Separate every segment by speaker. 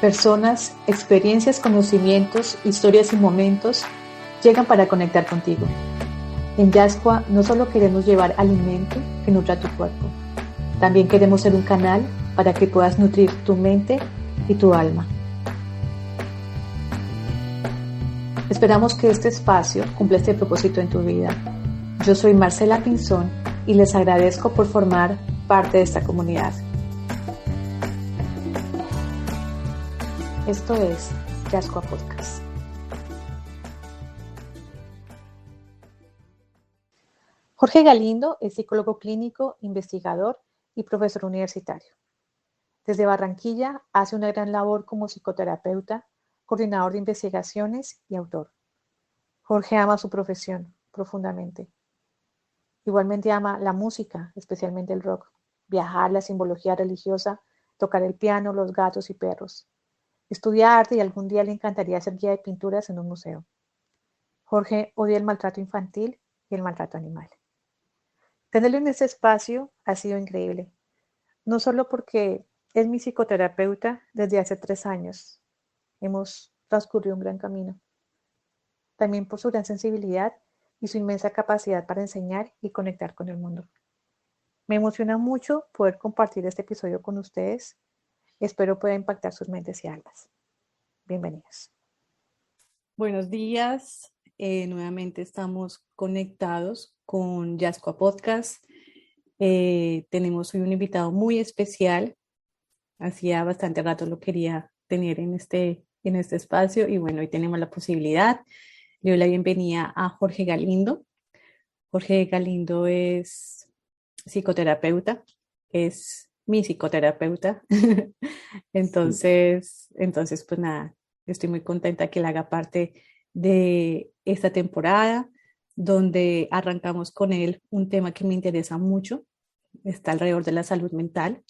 Speaker 1: Personas, experiencias, conocimientos, historias y momentos llegan para conectar contigo. En Yascua no solo queremos llevar alimento que nutra tu cuerpo, también queremos ser un canal para que puedas nutrir tu mente y tu alma. Esperamos que este espacio cumpla este propósito en tu vida. Yo soy Marcela Pinzón y les agradezco por formar parte de esta comunidad. Esto es Yascua Podcast. Jorge Galindo es psicólogo clínico, investigador y profesor universitario. Desde Barranquilla hace una gran labor como psicoterapeuta, coordinador de investigaciones y autor. Jorge ama su profesión profundamente. Igualmente ama la música, especialmente el rock, viajar, la simbología religiosa, tocar el piano, los gatos y perros. Estudia arte y algún día le encantaría ser guía de pinturas en un museo. Jorge odia el maltrato infantil y el maltrato animal. Tenerlo en este espacio ha sido increíble, no solo porque es mi psicoterapeuta desde hace 3 años. Hemos transcurrido un gran camino. También por su gran sensibilidad y su inmensa capacidad para enseñar y conectar con el mundo. Me emociona mucho poder compartir este episodio con ustedes. Espero pueda impactar sus mentes y almas. Bienvenidos.
Speaker 2: Buenos días. Nuevamente estamos conectados con Yascua Podcast. Tenemos hoy un invitado muy especial. Hacía bastante rato lo quería tener en este espacio y bueno, hoy tenemos la posibilidad. Le doy la bienvenida a Jorge Galindo. Jorge Galindo es psicoterapeuta, es mi psicoterapeuta. Entonces, pues nada, estoy muy contenta que él haga parte de esta temporada, donde arrancamos con él un tema que me interesa mucho, está alrededor de la salud mental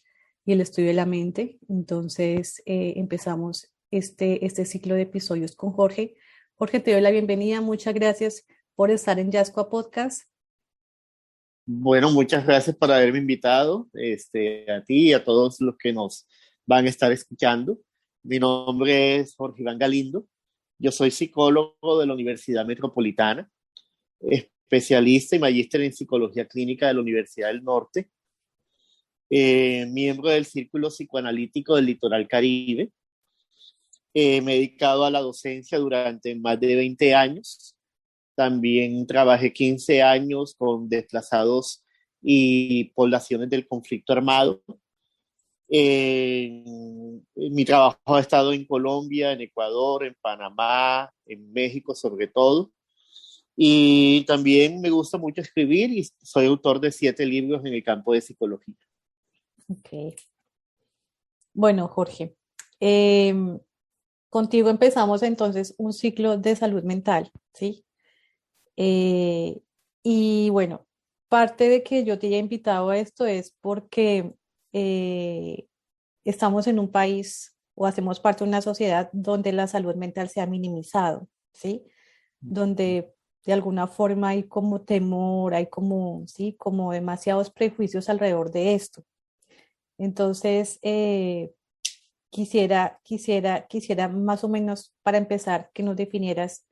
Speaker 2: y el estudio de la mente. Entonces, empezamos este ciclo de episodios con Jorge. Jorge, te doy la bienvenida, muchas gracias por estar en Yascua Podcast.
Speaker 3: Bueno, muchas gracias por haberme invitado, a ti y a todos los que nos van a estar escuchando. Mi nombre es Jorge Iván Galindo. Yo soy psicólogo de la Universidad Metropolitana, especialista y magíster en psicología clínica de la Universidad del Norte, miembro del Círculo Psicoanalítico del Litoral Caribe. Me he dedicado a la docencia durante más de 20 años. También trabajé 15 años con desplazados y poblaciones del conflicto armado. Mi trabajo ha estado en Colombia, en Ecuador, en Panamá, en México sobre todo. Y también me gusta mucho escribir y soy autor de 7 libros en el campo de psicología.
Speaker 2: Ok. Bueno, Jorge, contigo empezamos entonces un ciclo de salud mental, ¿sí? Eh, y bueno, parte de que yo te haya invitado a esto es porque eh, estamos en un país o hacemos parte de una sociedad donde la salud mental se ha minimizado, ¿sí? Donde de alguna forma hay como temor, hay como, sí, como demasiados prejuicios alrededor de esto. Entonces, quisiera más o menos para empezar que nos definieras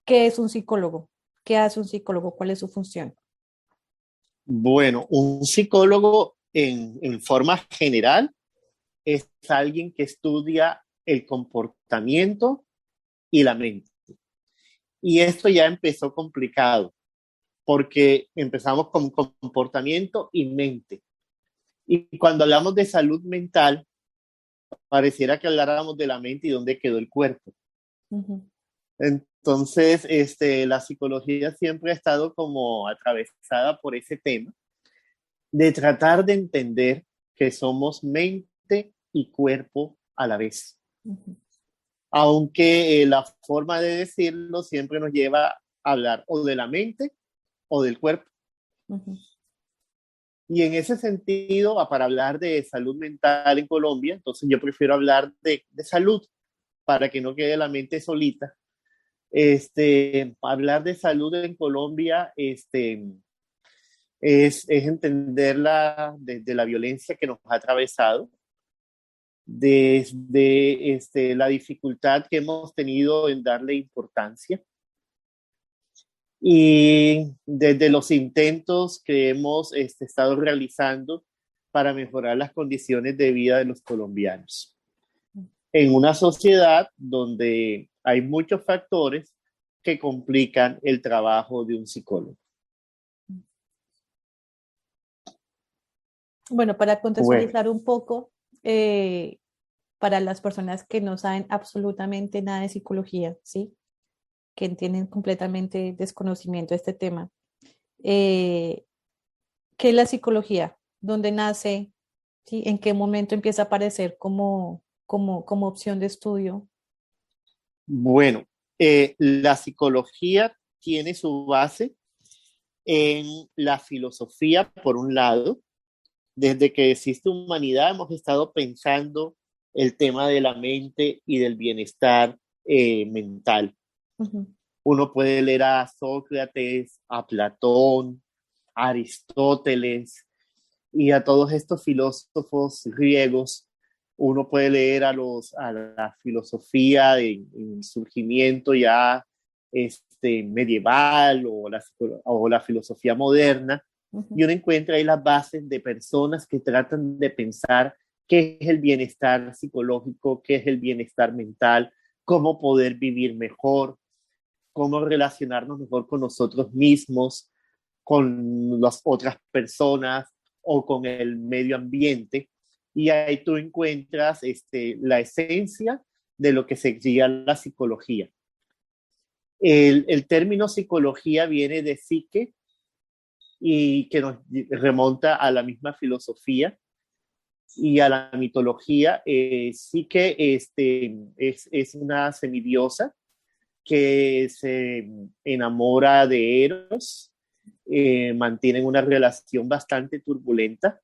Speaker 2: qué es un psicólogo, qué hace un psicólogo, cuál es su función.
Speaker 3: Bueno, un psicólogo en forma general es alguien que estudia el comportamiento y la mente. Y esto ya empezó complicado, porque empezamos con comportamiento y mente. Y cuando hablamos de salud mental, pareciera que habláramos de la mente y dónde quedó el cuerpo.
Speaker 2: Uh-huh.
Speaker 3: Entonces, la psicología siempre ha estado como atravesada por ese tema, de tratar de entender que somos mente y cuerpo a la vez.
Speaker 2: Uh-huh.
Speaker 3: Aunque la forma de decirlo siempre nos lleva a hablar o de la mente o del cuerpo.
Speaker 2: Uh-huh.
Speaker 3: Y en ese sentido, para hablar de salud mental en Colombia, entonces yo prefiero hablar de salud para que no quede la mente solita. Hablar de salud en Colombia es entenderla desde la violencia que nos ha atravesado, desde la dificultad que hemos tenido en darle importancia y desde los intentos que hemos estado realizando para mejorar las condiciones de vida de los colombianos. En una sociedad donde hay muchos factores que complican el trabajo de un psicólogo.
Speaker 2: Bueno, para contextualizar un poco, para las personas que no saben absolutamente nada de psicología, ¿sí? Que tienen completamente desconocimiento de este tema. ¿Qué es la psicología? ¿Dónde nace? ¿Sí? ¿En qué momento empieza a aparecer como opción de estudio?
Speaker 3: Bueno, la psicología tiene su base en la filosofía, por un lado. Desde que existe humanidad hemos estado pensando el tema de la mente y del bienestar mental.
Speaker 2: Uh-huh.
Speaker 3: Uno puede leer a Sócrates, a Platón, a Aristóteles y a todos estos filósofos griegos. Uno puede leer a la filosofía en surgimiento ya medieval o la filosofía moderna. Uh-huh. Y uno encuentra ahí las bases de personas que tratan de pensar qué es el bienestar psicológico, qué es el bienestar mental, cómo poder vivir mejor, cómo relacionarnos mejor con nosotros mismos, con las otras personas o con el medio ambiente. Y ahí tú encuentras la esencia de lo que sería la psicología. El término psicología viene de psique y que nos remonta a la misma filosofía y a la mitología. Psique es una semidiosa que se enamora de Eros, mantienen una relación bastante turbulenta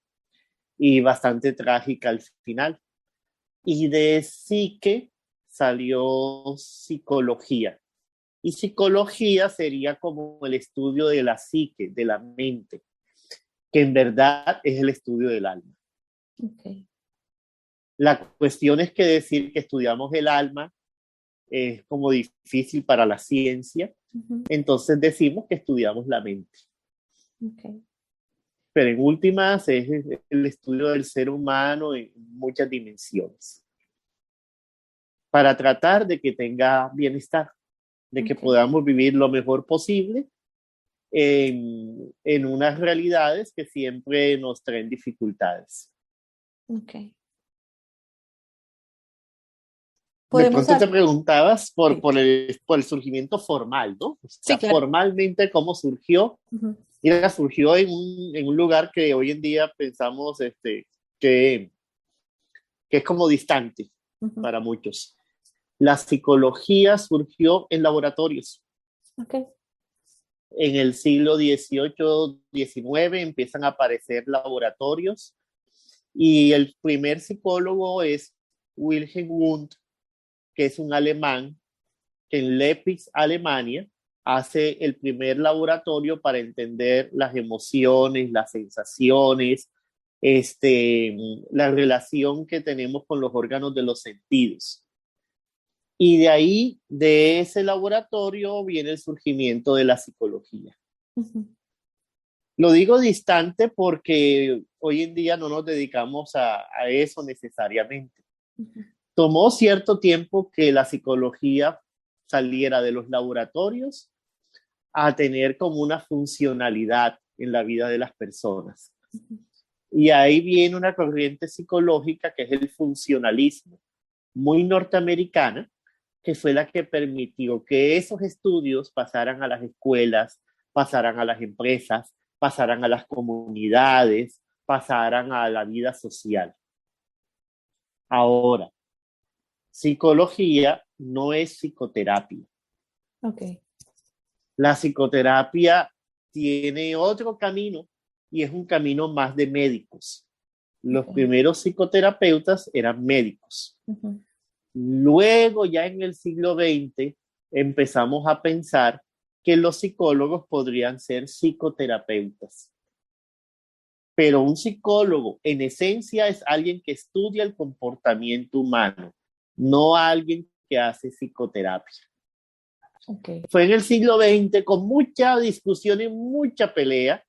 Speaker 3: y bastante trágica al final. Y de psique salió psicología. Y psicología sería como el estudio de la psique, de la mente, que en verdad es el estudio del alma.
Speaker 2: Okay.
Speaker 3: La cuestión es que decir que estudiamos el alma es como difícil para la ciencia, uh-huh. Entonces decimos que estudiamos la mente.
Speaker 2: Okay.
Speaker 3: Pero en últimas es el estudio del ser humano en muchas dimensiones, para tratar de que tenga bienestar, de que podamos vivir lo mejor posible en unas realidades que siempre nos traen dificultades.
Speaker 2: Okay.
Speaker 3: De pronto te preguntabas por el surgimiento formal, ¿no? O sea,
Speaker 2: sí, claro.
Speaker 3: Formalmente, ¿cómo surgió? Uh-huh. Mira, surgió en un lugar que hoy en día pensamos que es como distante uh-huh. para muchos. La psicología surgió en laboratorios.
Speaker 2: Okay.
Speaker 3: En el siglo XVIII, XIX empiezan a aparecer laboratorios y el primer psicólogo es Wilhelm Wundt, que es un alemán que en Leipzig, Alemania, hace el primer laboratorio para entender las emociones, las sensaciones, la relación que tenemos con los órganos de los sentidos. Y de ahí, de ese laboratorio, viene el surgimiento de la psicología. Uh-huh. Lo digo distante porque hoy en día no nos dedicamos a eso necesariamente. Uh-huh. Tomó cierto tiempo que la psicología saliera de los laboratorios a tener como una funcionalidad en la vida de las personas. Uh-huh. Y ahí viene una corriente psicológica que es el funcionalismo, muy norteamericana, que fue la que permitió que esos estudios pasaran a las escuelas, pasaran a las empresas, pasaran a las comunidades, pasaran a la vida social. Ahora, psicología no es psicoterapia.
Speaker 2: Okay.
Speaker 3: La psicoterapia tiene otro camino y es un camino más de médicos. Los primeros psicoterapeutas eran médicos. Uh-huh. Luego, ya en el siglo XX, empezamos a pensar que los psicólogos podrían ser psicoterapeutas. Pero un psicólogo, en esencia, es alguien que estudia el comportamiento humano, no alguien que hace psicoterapia.
Speaker 2: Okay.
Speaker 3: Fue en el siglo XX con mucha discusión y mucha pelea,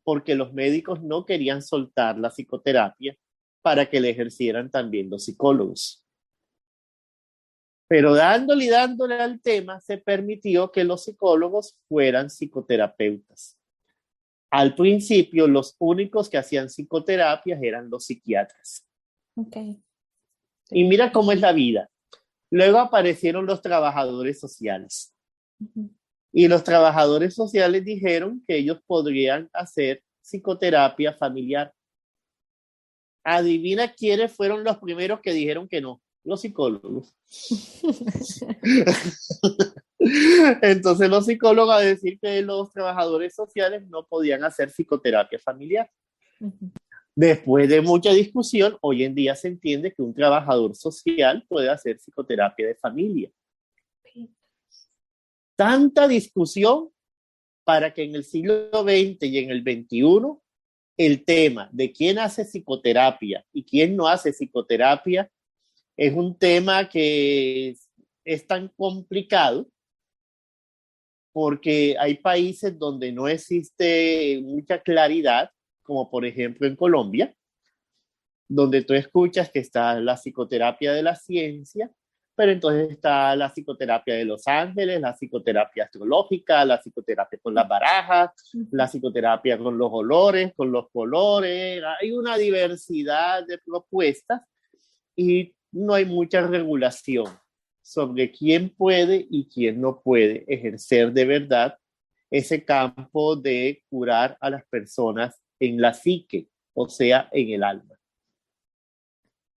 Speaker 3: porque los médicos no querían soltar la psicoterapia para que le ejercieran también los psicólogos. Pero dándole al tema, se permitió que los psicólogos fueran psicoterapeutas. Al principio, los únicos que hacían psicoterapias eran los psiquiatras.
Speaker 2: Okay.
Speaker 3: Y mira cómo es la vida. Luego aparecieron los trabajadores sociales.
Speaker 2: Uh-huh.
Speaker 3: Y los trabajadores sociales dijeron que ellos podrían hacer psicoterapia familiar. Adivina quiénes fueron los primeros que dijeron que no, los psicólogos. Entonces los psicólogos a decir que los trabajadores sociales no podían hacer psicoterapia familiar.
Speaker 2: Uh-huh.
Speaker 3: Después de mucha discusión, hoy en día se entiende que un trabajador social puede hacer psicoterapia de familia. Tanta discusión para que en el siglo XX y en el XXI el tema de quién hace psicoterapia y quién no hace psicoterapia es un tema que es tan complicado porque hay países donde no existe mucha claridad, como por ejemplo en Colombia, donde tú escuchas que está la psicoterapia de la ciencia, pero entonces está la psicoterapia de Los Ángeles, la psicoterapia astrológica, la psicoterapia con las barajas, la psicoterapia con los olores, con los colores. Hay una diversidad de propuestas y no hay mucha regulación sobre quién puede y quién no puede ejercer de verdad ese campo de curar a las personas en la psique, o sea, en el alma.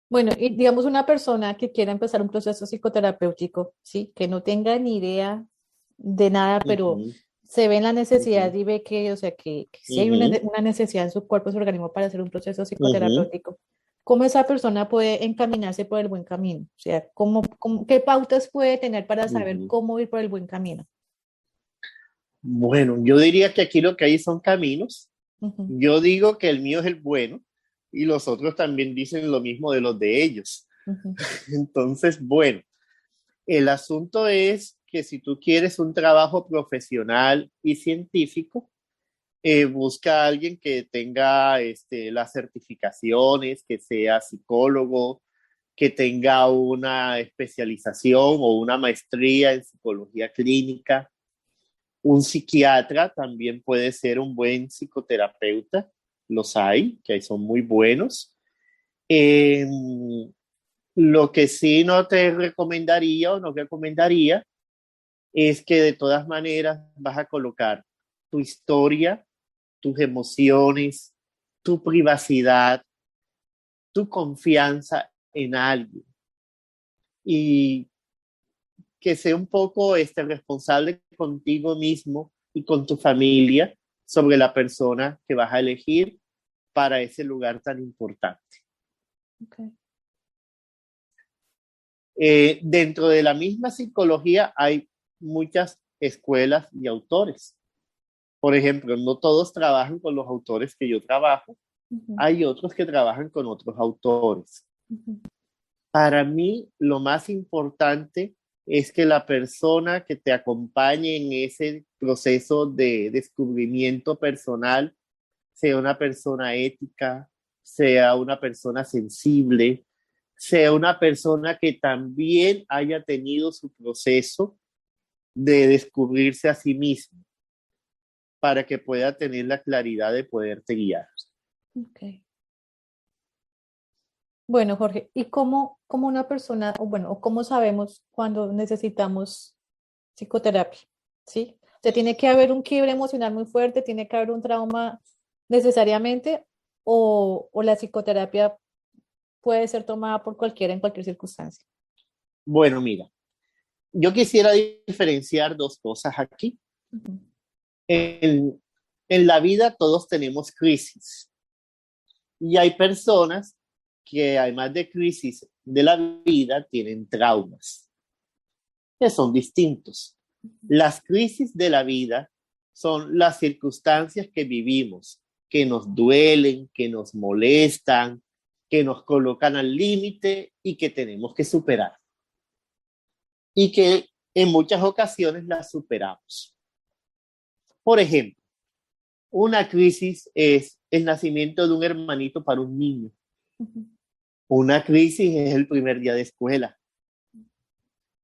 Speaker 2: Bueno, y digamos una persona que quiera empezar un proceso psicoterapéutico, ¿sí? Que no tenga ni idea de nada, pero se ve en la necesidad y ve que, o sea, que sí hay una necesidad en su cuerpo, en su organismo para hacer un proceso psicoterapéutico. ¿Cómo esa persona puede encaminarse por el buen camino? O sea, ¿qué pautas puede tener para saber cómo ir por el buen camino?
Speaker 3: Bueno, yo diría que aquí lo que hay son caminos. Yo digo que el mío es el bueno y los otros también dicen lo mismo de los de ellos. Entonces, bueno, el asunto es que si tú quieres un trabajo profesional y científico, busca a alguien que tenga las certificaciones, que sea psicólogo, que tenga una especialización o una maestría en psicología clínica. Un psiquiatra también puede ser un buen psicoterapeuta, los hay, que son muy buenos. Lo que sí no te recomendaría o no recomendaría es que de todas maneras vas a colocar tu historia, tus emociones, tu privacidad, tu confianza en alguien y que sea un poco responsable contigo mismo y con tu familia sobre la persona que vas a elegir para ese lugar tan importante.
Speaker 2: Okay.
Speaker 3: Dentro de la misma psicología hay muchas escuelas y autores. Por ejemplo, no todos trabajan con los autores que yo trabajo. Hay otros que trabajan con otros autores. Para mí, lo más importante es que la persona que te acompañe en ese proceso de descubrimiento personal sea una persona ética, sea una persona sensible, sea una persona que también haya tenido su proceso de descubrirse a sí mismo para que pueda tener la claridad de poderte guiar.
Speaker 2: Okay. Bueno, Jorge, ¿y cómo una persona, o cómo sabemos cuando necesitamos psicoterapia? ¿Sí? O sea, ¿tiene que haber un quiebre emocional muy fuerte? ¿Tiene que haber un trauma necesariamente? ¿O la psicoterapia puede ser tomada por cualquiera en cualquier circunstancia?
Speaker 3: Bueno, mira, yo quisiera diferenciar dos cosas aquí. En la vida todos tenemos crisis y hay personas que además de crisis de la vida tienen traumas que son distintos. Las crisis de la vida son las circunstancias que vivimos que nos duelen, que nos molestan, que nos colocan al límite y que tenemos que superar. Y que en muchas ocasiones las superamos. Por ejemplo, una crisis es el nacimiento de un hermanito para un niño. Una crisis es el primer día de escuela.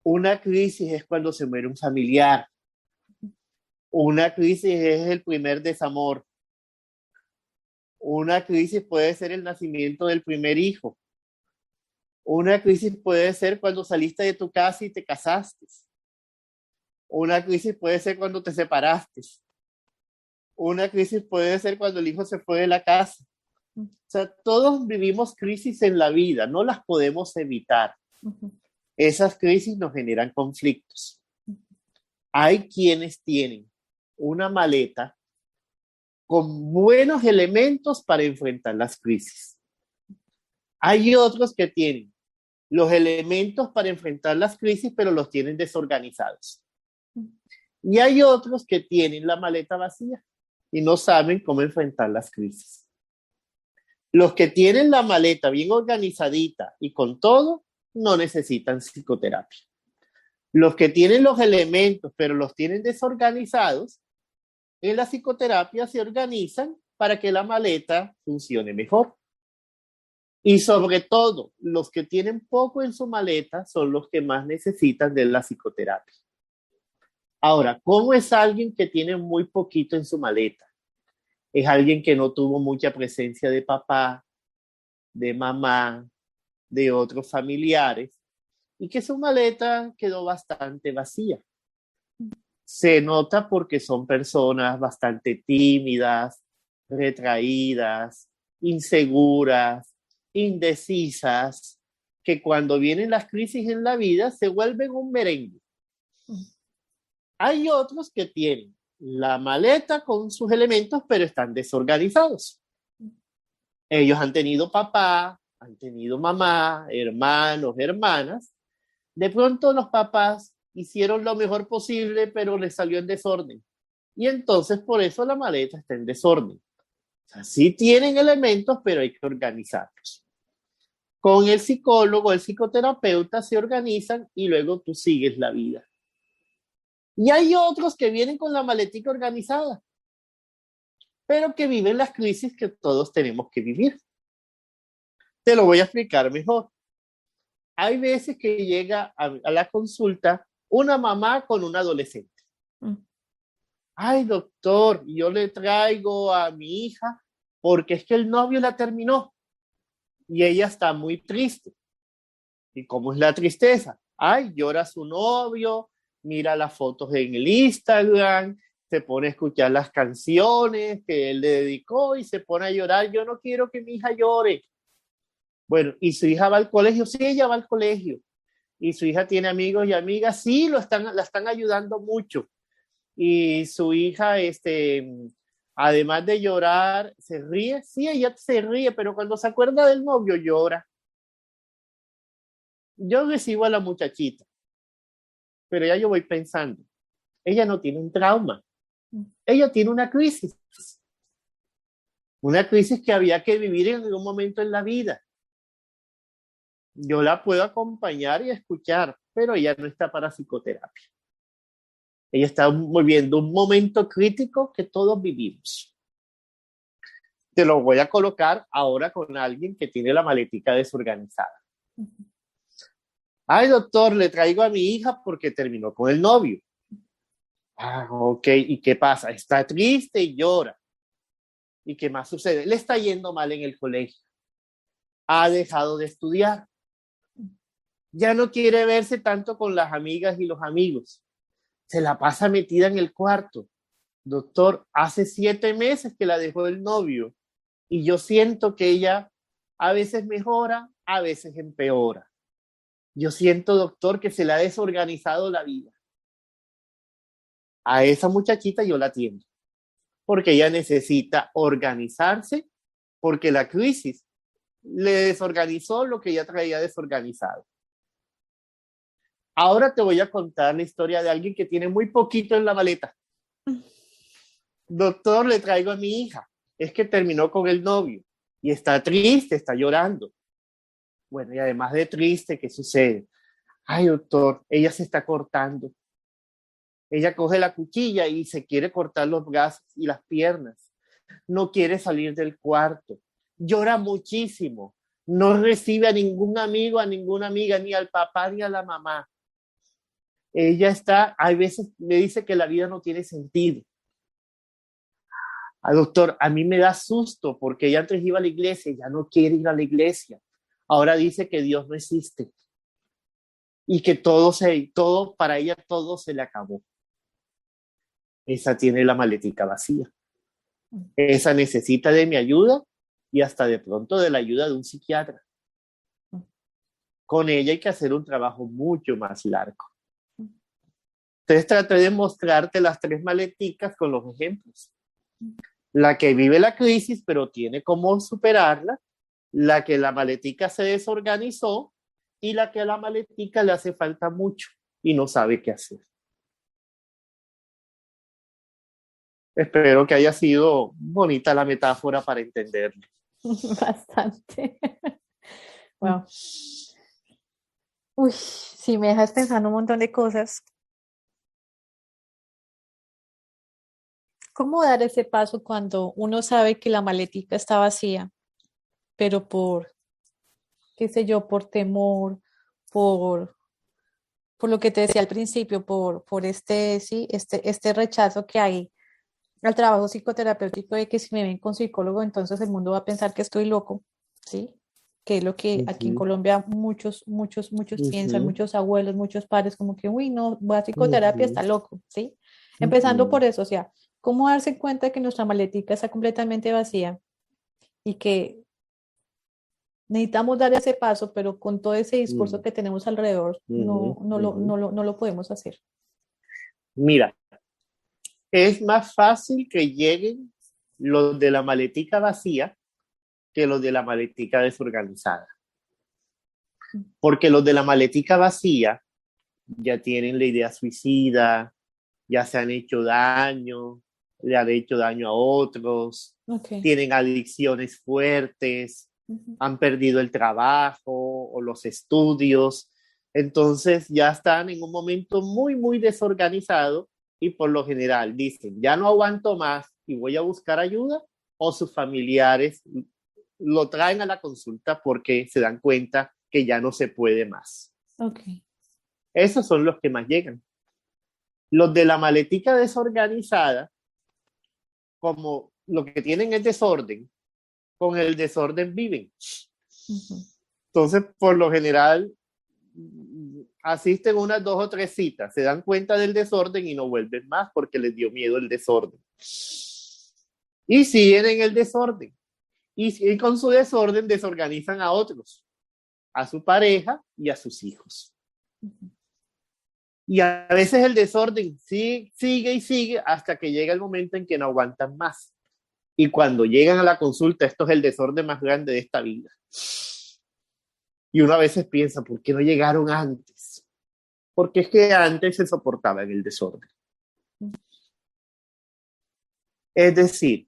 Speaker 3: Una crisis es cuando se muere un familiar. Una crisis es el primer desamor. Una crisis puede ser el nacimiento del primer hijo. Una crisis puede ser cuando saliste de tu casa y te casaste. Una crisis puede ser cuando te separaste. Una crisis puede ser cuando el hijo se fue de la casa. O sea, todos vivimos crisis en la vida, no las podemos evitar. Esas crisis nos generan conflictos. Hay quienes tienen una maleta con buenos elementos para enfrentar las crisis. Hay otros que tienen los elementos para enfrentar las crisis, pero los tienen desorganizados. Y hay otros que tienen la maleta vacía y no saben cómo enfrentar las crisis. Los que tienen la maleta bien organizadita y con todo, no necesitan psicoterapia. Los que tienen los elementos, pero los tienen desorganizados, en la psicoterapia se organizan para que la maleta funcione mejor. Y sobre todo, los que tienen poco en su maleta son los que más necesitan de la psicoterapia. Ahora, ¿cómo es alguien que tiene muy poquito en su maleta? Es alguien que no tuvo mucha presencia de papá, de mamá, de otros familiares, y que su maleta quedó bastante vacía. Se nota porque son personas bastante tímidas, retraídas, inseguras, indecisas, que cuando vienen las crisis en la vida se vuelven un merengue. Hay otros que tienen la maleta con sus elementos, pero están desorganizados. Ellos han tenido papá, han tenido mamá, hermanos, hermanas. De pronto los papás hicieron lo mejor posible, pero les salió en desorden. Y entonces por eso la maleta está en desorden. O sea, sí tienen elementos, pero hay que organizarlos. Con el psicólogo, el psicoterapeuta se organizan y luego tú sigues la vida. Y hay otros que vienen con la maletica organizada, pero que viven las crisis que todos tenemos que vivir. Te lo voy a explicar mejor. Hay veces que llega a la consulta una mamá con un adolescente. Ay, doctor, yo le traigo a mi hija porque es que el novio la terminó y ella está muy triste. ¿Y cómo es la tristeza? Ay, llora su novio, mira las fotos en el Instagram, se pone a escuchar las canciones que él le dedicó y se pone a llorar. Yo no quiero que mi hija llore. Bueno, ¿y su hija va al colegio? Sí, ella va al colegio. ¿Y su hija tiene amigos y amigas? Sí, la están ayudando mucho. Y su hija, además de llorar, ¿se ríe? Sí, ella se ríe, pero cuando se acuerda del novio llora. Yo recibo a la muchachita, pero ya yo voy pensando, ella no tiene un trauma, ella tiene una crisis que había que vivir en algún momento en la vida. Yo la puedo acompañar y escuchar, pero ella no está para psicoterapia. Ella está viviendo un momento crítico que todos vivimos. Te lo voy a colocar ahora con alguien que tiene la maletica desorganizada. Ay, doctor, le traigo a mi hija porque terminó con el novio. Ah, ok, ¿y qué pasa? Está triste y llora. ¿Y qué más sucede? Le está yendo mal en el colegio. Ha dejado de estudiar. Ya no quiere verse tanto con las amigas y los amigos. Se la pasa metida en el cuarto. Doctor, hace 7 meses que la dejó el novio y yo siento que ella a veces mejora, a veces empeora. Yo siento, doctor, que se le ha desorganizado la vida. A esa muchachita yo la atiendo, porque ella necesita organizarse, porque la crisis le desorganizó lo que ella traía desorganizado. Ahora te voy a contar la historia de alguien que tiene muy poquito en la maleta. Doctor, le traigo a mi hija. es que terminó con el novio y está triste, está llorando. Bueno, y además de triste, ¿qué sucede? Ay, doctor, ella se está cortando. Ella coge la cuchilla y se quiere cortar los brazos y las piernas. No quiere salir del cuarto. Llora muchísimo. No recibe a ningún amigo, a ninguna amiga, ni al papá ni a la mamá. Ella está, hay veces me dice que la vida no tiene sentido. Doctor, a mí me da susto porque ella antes iba a la iglesia y ya no quiere ir a la iglesia. Ahora dice que Dios no existe y que todo para ella todo se le acabó. Esa tiene la maletica vacía. Esa necesita de mi ayuda y hasta de pronto de la ayuda de un psiquiatra. Con ella hay que hacer un trabajo mucho más largo. Entonces traté de mostrarte las 3 maleticas con los ejemplos. La que vive la crisis pero tiene cómo superarla, la que la maletica se desorganizó y la que a la maletica le hace falta mucho y no sabe qué hacer. Espero que haya sido bonita la metáfora para entenderlo.
Speaker 2: Bastante. Wow. Uy, sí, me dejas pensando un montón de cosas. ¿Cómo dar ese paso cuando uno sabe que la maletica está vacía, pero por, qué sé yo, por temor, por, por lo que te decía al principio, por sí, este rechazo que hay al trabajo psicoterapéutico de que si me ven con psicólogo, entonces el mundo va a pensar que estoy loco, ¿sí? Que es lo que aquí en Colombia muchos piensan, muchos abuelos, muchos padres, como que, uy, no, voy a psicoterapia, está loco, ¿sí? Empezando por eso, o sea, ¿cómo darse cuenta que nuestra maletica está completamente vacía y que necesitamos dar ese paso, pero con todo ese discurso que tenemos alrededor, no lo podemos hacer?
Speaker 3: Mira, es más fácil que lleguen los de la maletica vacía que los de la maletica desorganizada. Porque los de la maletica vacía ya tienen la idea suicida, ya se han hecho daño, le han hecho daño a otros, tienen adicciones fuertes, han perdido el trabajo o los estudios. Entonces ya están en un momento muy desorganizado y por lo general dicen, ya no aguanto más y voy a buscar ayuda, o sus familiares lo traen a la consulta porque se dan cuenta que ya no se puede más. Esos son los que más llegan. Los de la maletica desorganizada, como lo que tienen es desorden, con el desorden viven. Entonces, por lo general, asisten unas 2 o 3 citas, se dan cuenta del desorden y no vuelven más porque les dio miedo el desorden. Y siguen en el desorden. Y con su desorden desorganizan a otros, a su pareja y a sus hijos. Y a veces el desorden sigue hasta que llega el momento en que no aguantan más. Y cuando llegan a la consulta, esto es el desorden más grande de esta vida. Y uno a veces piensa, ¿por qué no llegaron antes? Porque es que antes se soportaban el desorden. Es decir,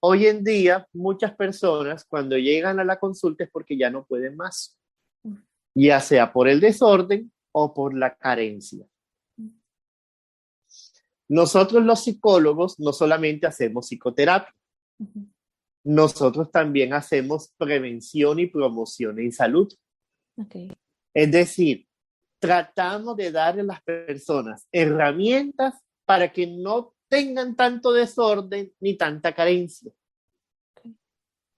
Speaker 3: hoy en día muchas personas cuando llegan a la consulta es porque ya no pueden más, ya sea por el desorden o por la carencia. Nosotros los psicólogos no solamente hacemos psicoterapia, nosotros también hacemos prevención y promoción en salud. Es decir, tratamos de darle a las personas herramientas para que no tengan tanto desorden ni tanta carencia.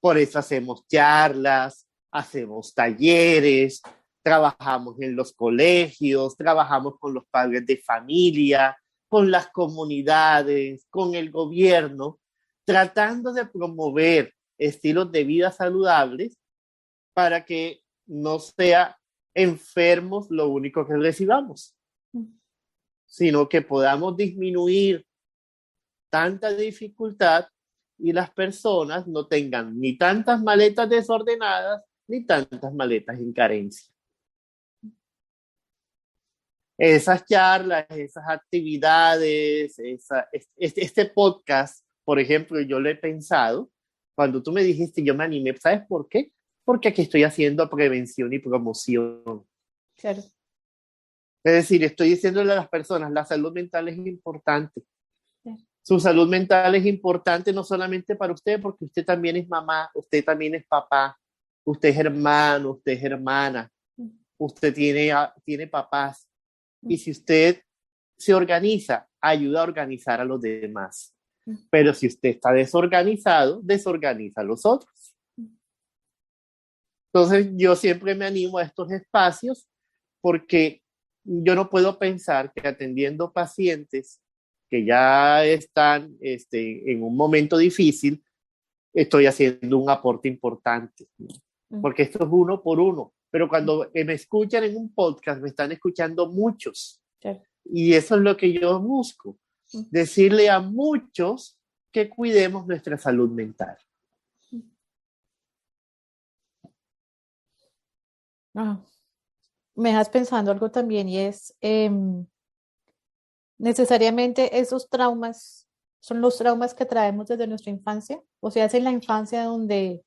Speaker 3: Por eso hacemos charlas, hacemos talleres, trabajamos en los colegios, trabajamos con los padres de familia, con las comunidades, con el gobierno, tratando de promover estilos de vida saludables para que no sea enfermos lo único que recibamos, sino que podamos disminuir tanta dificultad y las personas no tengan ni tantas maletas desordenadas ni tantas maletas en carencia. Esas charlas, esas actividades, este podcast, por ejemplo, yo lo he pensado Cuando tú me dijiste, yo me animé. ¿Sabes por qué? Porque aquí estoy haciendo prevención y promoción.
Speaker 2: Claro.
Speaker 3: Es decir, estoy diciéndole a las personas, la salud mental es importante.
Speaker 2: Sí.
Speaker 3: Su salud mental es importante no solamente para usted, porque usted también es mamá, usted también es papá, usted es hermano, usted es hermana, usted tiene papás. Y si usted se organiza, ayuda a organizar a los demás. Pero si usted está desorganizado, desorganiza a los otros. Entonces, yo siempre me animo a estos espacios porque yo no puedo pensar que atendiendo pacientes que ya están en un momento difícil, estoy haciendo un aporte importante, ¿no? Porque esto es uno por uno. Pero cuando me escuchan en un podcast, me están escuchando muchos.
Speaker 2: Claro.
Speaker 3: Y eso es lo que yo busco, decirle a muchos que cuidemos nuestra salud mental.
Speaker 2: Me dejas pensando algo también y es, necesariamente esos traumas son los traumas que traemos desde nuestra infancia, o sea, es en la infancia donde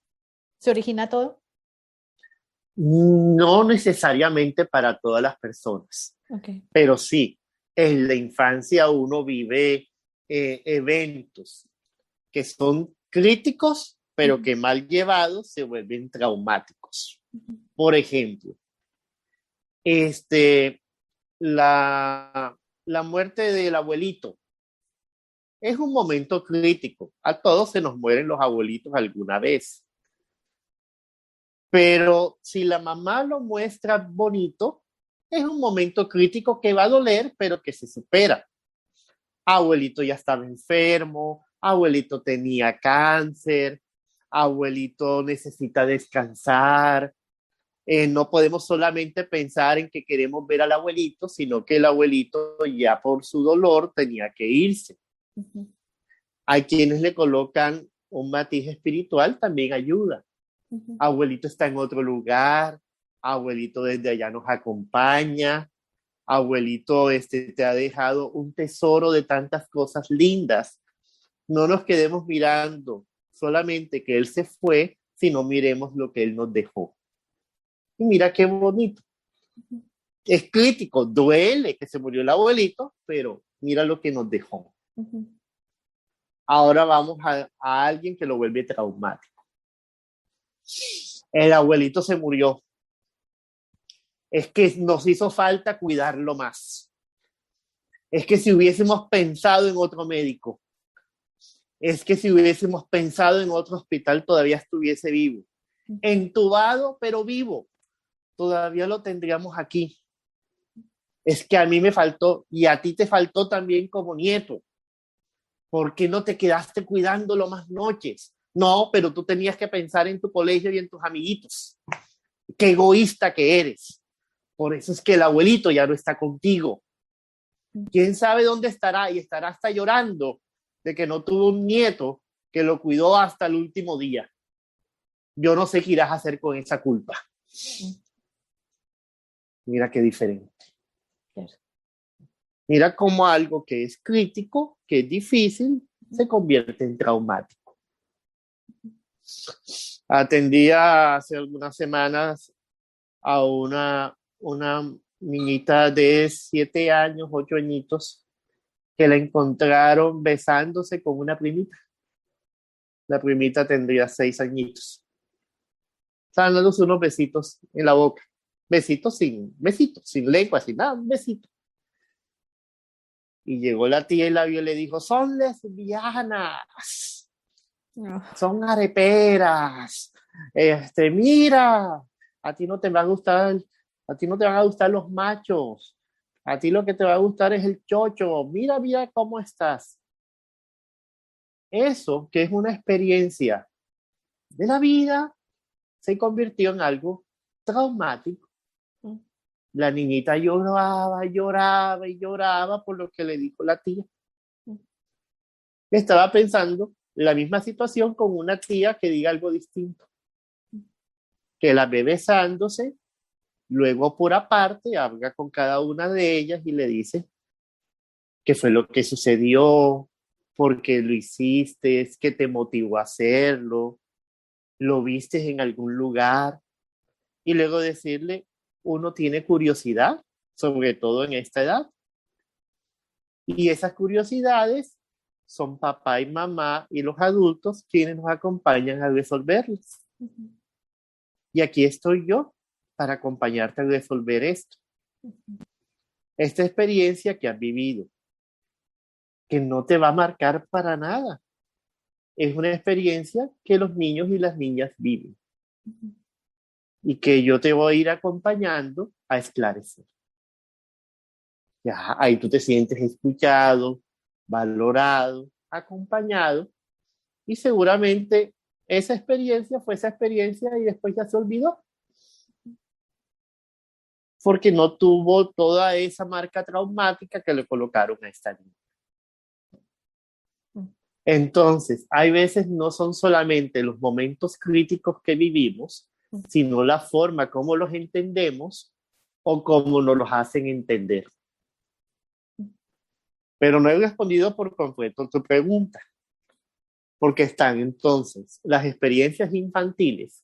Speaker 2: se origina todo.
Speaker 3: No necesariamente para todas las personas,
Speaker 2: Okay.
Speaker 3: pero sí, en la infancia uno vive eventos que son críticos, pero que mal llevados se vuelven traumáticos. Por ejemplo, la muerte del abuelito es un momento crítico. A todos se nos mueren los abuelitos alguna vez. Pero si la mamá lo muestra bonito, es un momento crítico que va a doler, pero que se supera. Abuelito ya estaba enfermo, abuelito tenía cáncer, abuelito necesita descansar. No podemos solamente pensar en que queremos ver al abuelito, sino que el abuelito ya por su dolor tenía que irse. Hay quienes le colocan un matiz espiritual, también ayuda. Abuelito está en otro lugar, abuelito desde allá nos acompaña, abuelito te ha dejado un tesoro de tantas cosas lindas. No nos quedemos mirando solamente que él se fue, sino miremos lo que él nos dejó. Y mira qué bonito. Es crítico, duele que se murió el abuelito, pero mira lo que nos dejó. Ahora vamos a alguien que lo vuelve traumático. El abuelito se murió. Es que nos hizo falta cuidarlo más. Es que si hubiésemos pensado en otro médico, es que si hubiésemos pensado en otro hospital, todavía estuviese vivo. Entubado, pero vivo. Todavía lo tendríamos aquí. Es que a mí me faltó y a ti te faltó también como nieto. ¿Por qué no te quedaste cuidándolo más noches? No, pero tú tenías que pensar en tu colegio y en tus amiguitos. Qué egoísta que eres. Por eso es que el abuelito ya no está contigo. ¿Quién sabe dónde estará? Y estará hasta llorando de que no tuvo un nieto que lo cuidó hasta el último día. Yo no sé qué irás a hacer con esa culpa. Mira qué diferente. Mira cómo algo que es crítico, que es difícil, se convierte en traumático. Atendía hace algunas semanas a una niñita de 7 años, 8 añitos, que la encontraron besándose con una primita. La primita tendría 6 añitos. Estaban dándose unos besitos en la boca. Besitos, sin lengua, sin nada, un besito. Y llegó la tía y la vio y le dijo, son lesbianas, son areperas, mira, a ti no te va a gustar, a ti no te van a gustar los machos, a ti lo que te va a gustar es el chocho, mira cómo estás. Eso, que es una experiencia de la vida, se convirtió en algo traumático. La niñita lloraba y lloraba por lo que le dijo la tía. Estaba pensando la misma situación con una tía que diga algo distinto. Que la ve besándose, luego por aparte habla con cada una de ellas y le dice qué fue lo que sucedió, por qué lo hiciste, qué te motivó a hacerlo, lo viste en algún lugar, y luego decirle, uno tiene curiosidad, sobre todo en esta edad, y esas curiosidades son papá y mamá y los adultos quienes nos acompañan a resolverlas. Y aquí estoy yo para acompañarte a resolver esto. Esta experiencia que has vivido, que no te va a marcar para nada, es una experiencia que los niños y las niñas viven y que yo te voy a ir acompañando a esclarecer. Ya, ahí tú te sientes escuchado, valorado, acompañado, y seguramente esa experiencia fue esa experiencia y después ya se olvidó, porque no tuvo toda esa marca traumática que le colocaron a esta niña. Entonces, hay veces no son solamente los momentos críticos que vivimos, sino la forma como los entendemos o cómo nos los hacen entender. Pero no he respondido por completo tu pregunta, porque están entonces las experiencias infantiles,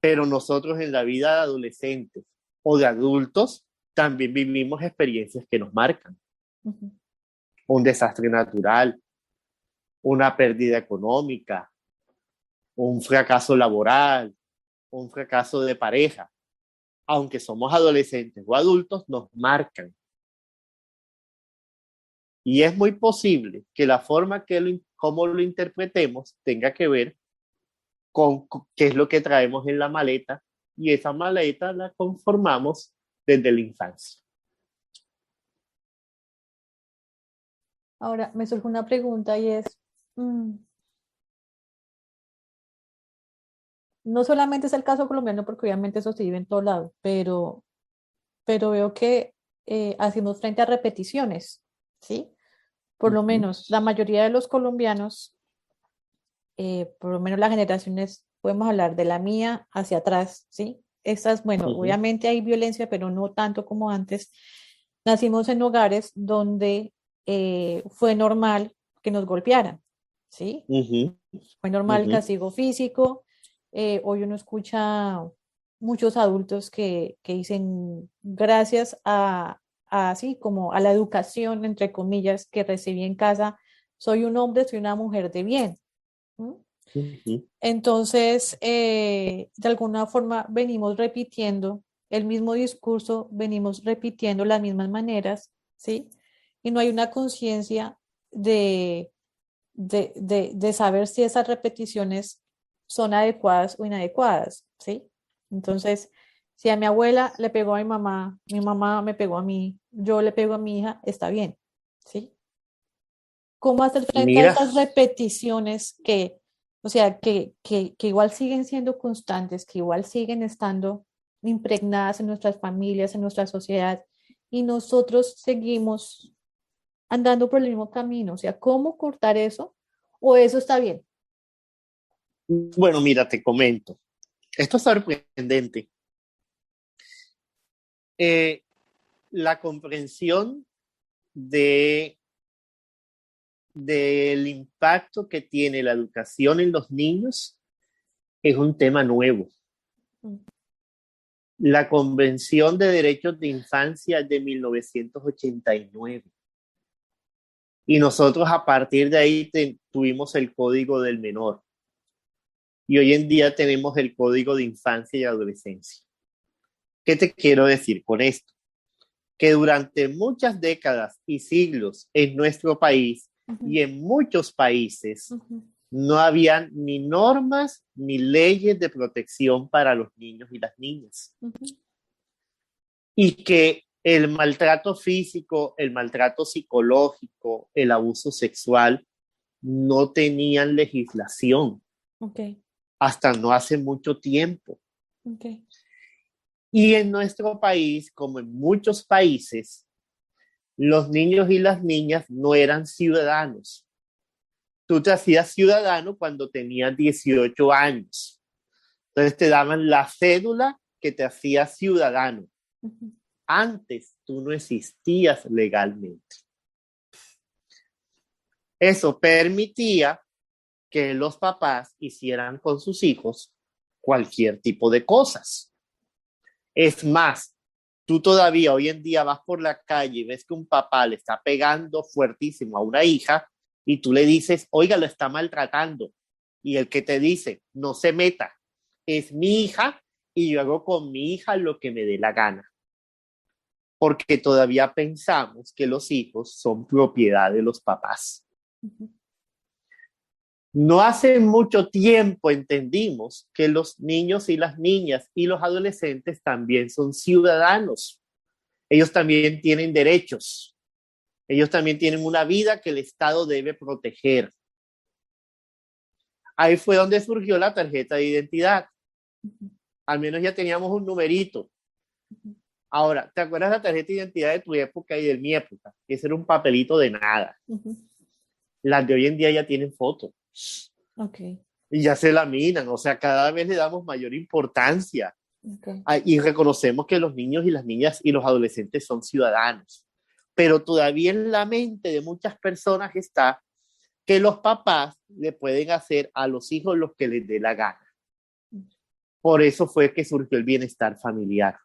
Speaker 3: pero nosotros en la vida de adolescentes o de adultos también vivimos experiencias que nos marcan. Un desastre natural, una pérdida económica, un fracaso laboral, un fracaso de pareja. Aunque somos adolescentes o adultos, nos marcan. Y es muy posible que la forma como lo interpretemos tenga que ver con qué es lo que traemos en la maleta, y esa maleta la conformamos desde la infancia.
Speaker 2: Ahora me surge una pregunta y es, no solamente es el caso colombiano, porque obviamente eso se vive en todo lado, pero veo que hacemos frente a repeticiones, ¿sí? Por lo menos la mayoría de los colombianos, por lo menos las generaciones, podemos hablar de la mía hacia atrás, ¿sí? Estas, bueno, obviamente hay violencia, pero no tanto como antes. Nacimos en hogares donde fue normal que nos golpearan, ¿sí? Fue normal el castigo físico. Hoy uno escucha muchos adultos que dicen gracias así como a la educación, entre comillas, que recibí en casa, soy un hombre, soy una mujer de bien. Entonces, de alguna forma venimos repitiendo el mismo discurso, venimos repitiendo las mismas maneras, ¿sí? Y no hay una conciencia de saber si esas repeticiones son adecuadas o inadecuadas, ¿sí? Entonces, si a mi abuela le pegó a mi mamá me pegó a mí, yo le pego a mi hija, está bien, ¿sí? ¿Cómo hacer frente a
Speaker 3: Mira,
Speaker 2: esas repeticiones o sea, que igual siguen siendo constantes, que igual siguen estando impregnadas en nuestras familias, en nuestra sociedad, y nosotros seguimos andando por el mismo camino? O sea, ¿cómo cortar eso? ¿O eso está bien?
Speaker 3: bueno, mira, te comento. Esto es sorprendente. La comprensión del impacto que tiene la educación en los niños es un tema nuevo. La Convención de Derechos de Infancia es de 1989. Y nosotros a partir de ahí tuvimos el Código del Menor. Y hoy en día tenemos el Código de Infancia y Adolescencia. ¿Qué te quiero decir con esto? Que durante muchas décadas y siglos en nuestro país y en muchos países no habían ni normas ni leyes de protección para los niños y las niñas. Y que el maltrato físico, el maltrato psicológico, el abuso sexual no tenían legislación hasta no hace mucho tiempo. Y en nuestro país, como en muchos países, los niños y las niñas no eran ciudadanos. Tú te hacías ciudadano cuando tenías 18 años. Entonces te daban la cédula que te hacía ciudadano. Antes tú no existías legalmente. Eso permitía que los papás hicieran con sus hijos cualquier tipo de cosas. Es más, tú todavía hoy en día vas por la calle y ves que un papá le está pegando fuertísimo a una hija y tú le dices, oiga, lo está maltratando. Y el que te dice, no se meta, es mi hija y yo hago con mi hija lo que me dé la gana. Porque todavía pensamos que los hijos son propiedad de los papás. No hace mucho tiempo entendimos que los niños y las niñas y los adolescentes también son ciudadanos. Ellos también tienen derechos. Ellos también tienen una vida que el Estado debe proteger. Ahí fue donde surgió la tarjeta de identidad. Al menos ya teníamos un numerito. Ahora, ¿te acuerdas la tarjeta de identidad de tu época y de mi época? Ese era un papelito de nada. Las de hoy en día ya tienen fotos.
Speaker 2: Okay.
Speaker 3: Y ya se laminan, o sea, cada vez le damos mayor importancia.
Speaker 2: Okay.
Speaker 3: Y reconocemos que los niños y las niñas y los adolescentes son ciudadanos. Pero todavía en la mente de muchas personas está que los papás le pueden hacer a los hijos lo que les dé la gana. Por eso fue que surgió el bienestar familiar.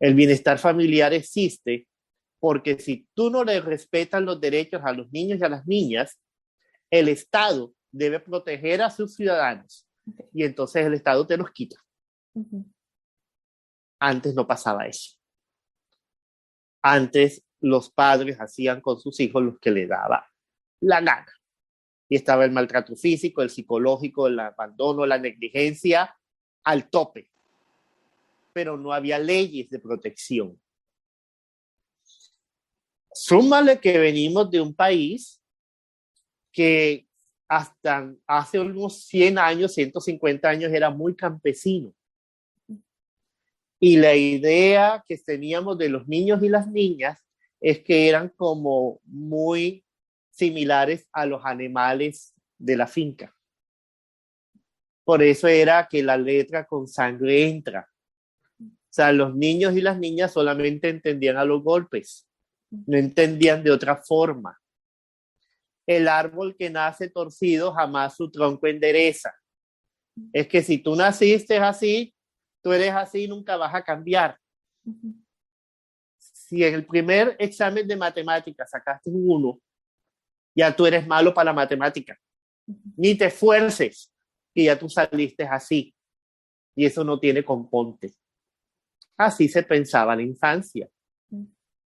Speaker 3: El bienestar familiar existe porque si tú no le respetas los derechos a los niños y a las niñas, el Estado debe proteger a sus ciudadanos. Okay. Y entonces el Estado te los quita. Antes no pasaba eso. Antes los padres hacían con sus hijos lo que les daba la gana. Y estaba el maltrato físico, el psicológico, el abandono, la negligencia al tope. Pero no había leyes de protección. Súmale que venimos de un país que hasta hace unos 100 años, 150 años era muy campesino. Y la idea que teníamos de los niños y las niñas es que eran como muy similares a los animales de la finca. Por eso era que la letra con sangre entra. O sea, los niños y las niñas solamente entendían a los golpes, no entendían de otra forma. El árbol que nace torcido jamás su tronco endereza. Es que si tú naciste así, tú eres así y nunca vas a cambiar. Si en el primer examen de matemáticas sacaste un 1, ya tú eres malo para la matemática. Ni te esfuerces, que ya tú saliste así. Y eso no tiene componte. Así se pensaba en la infancia.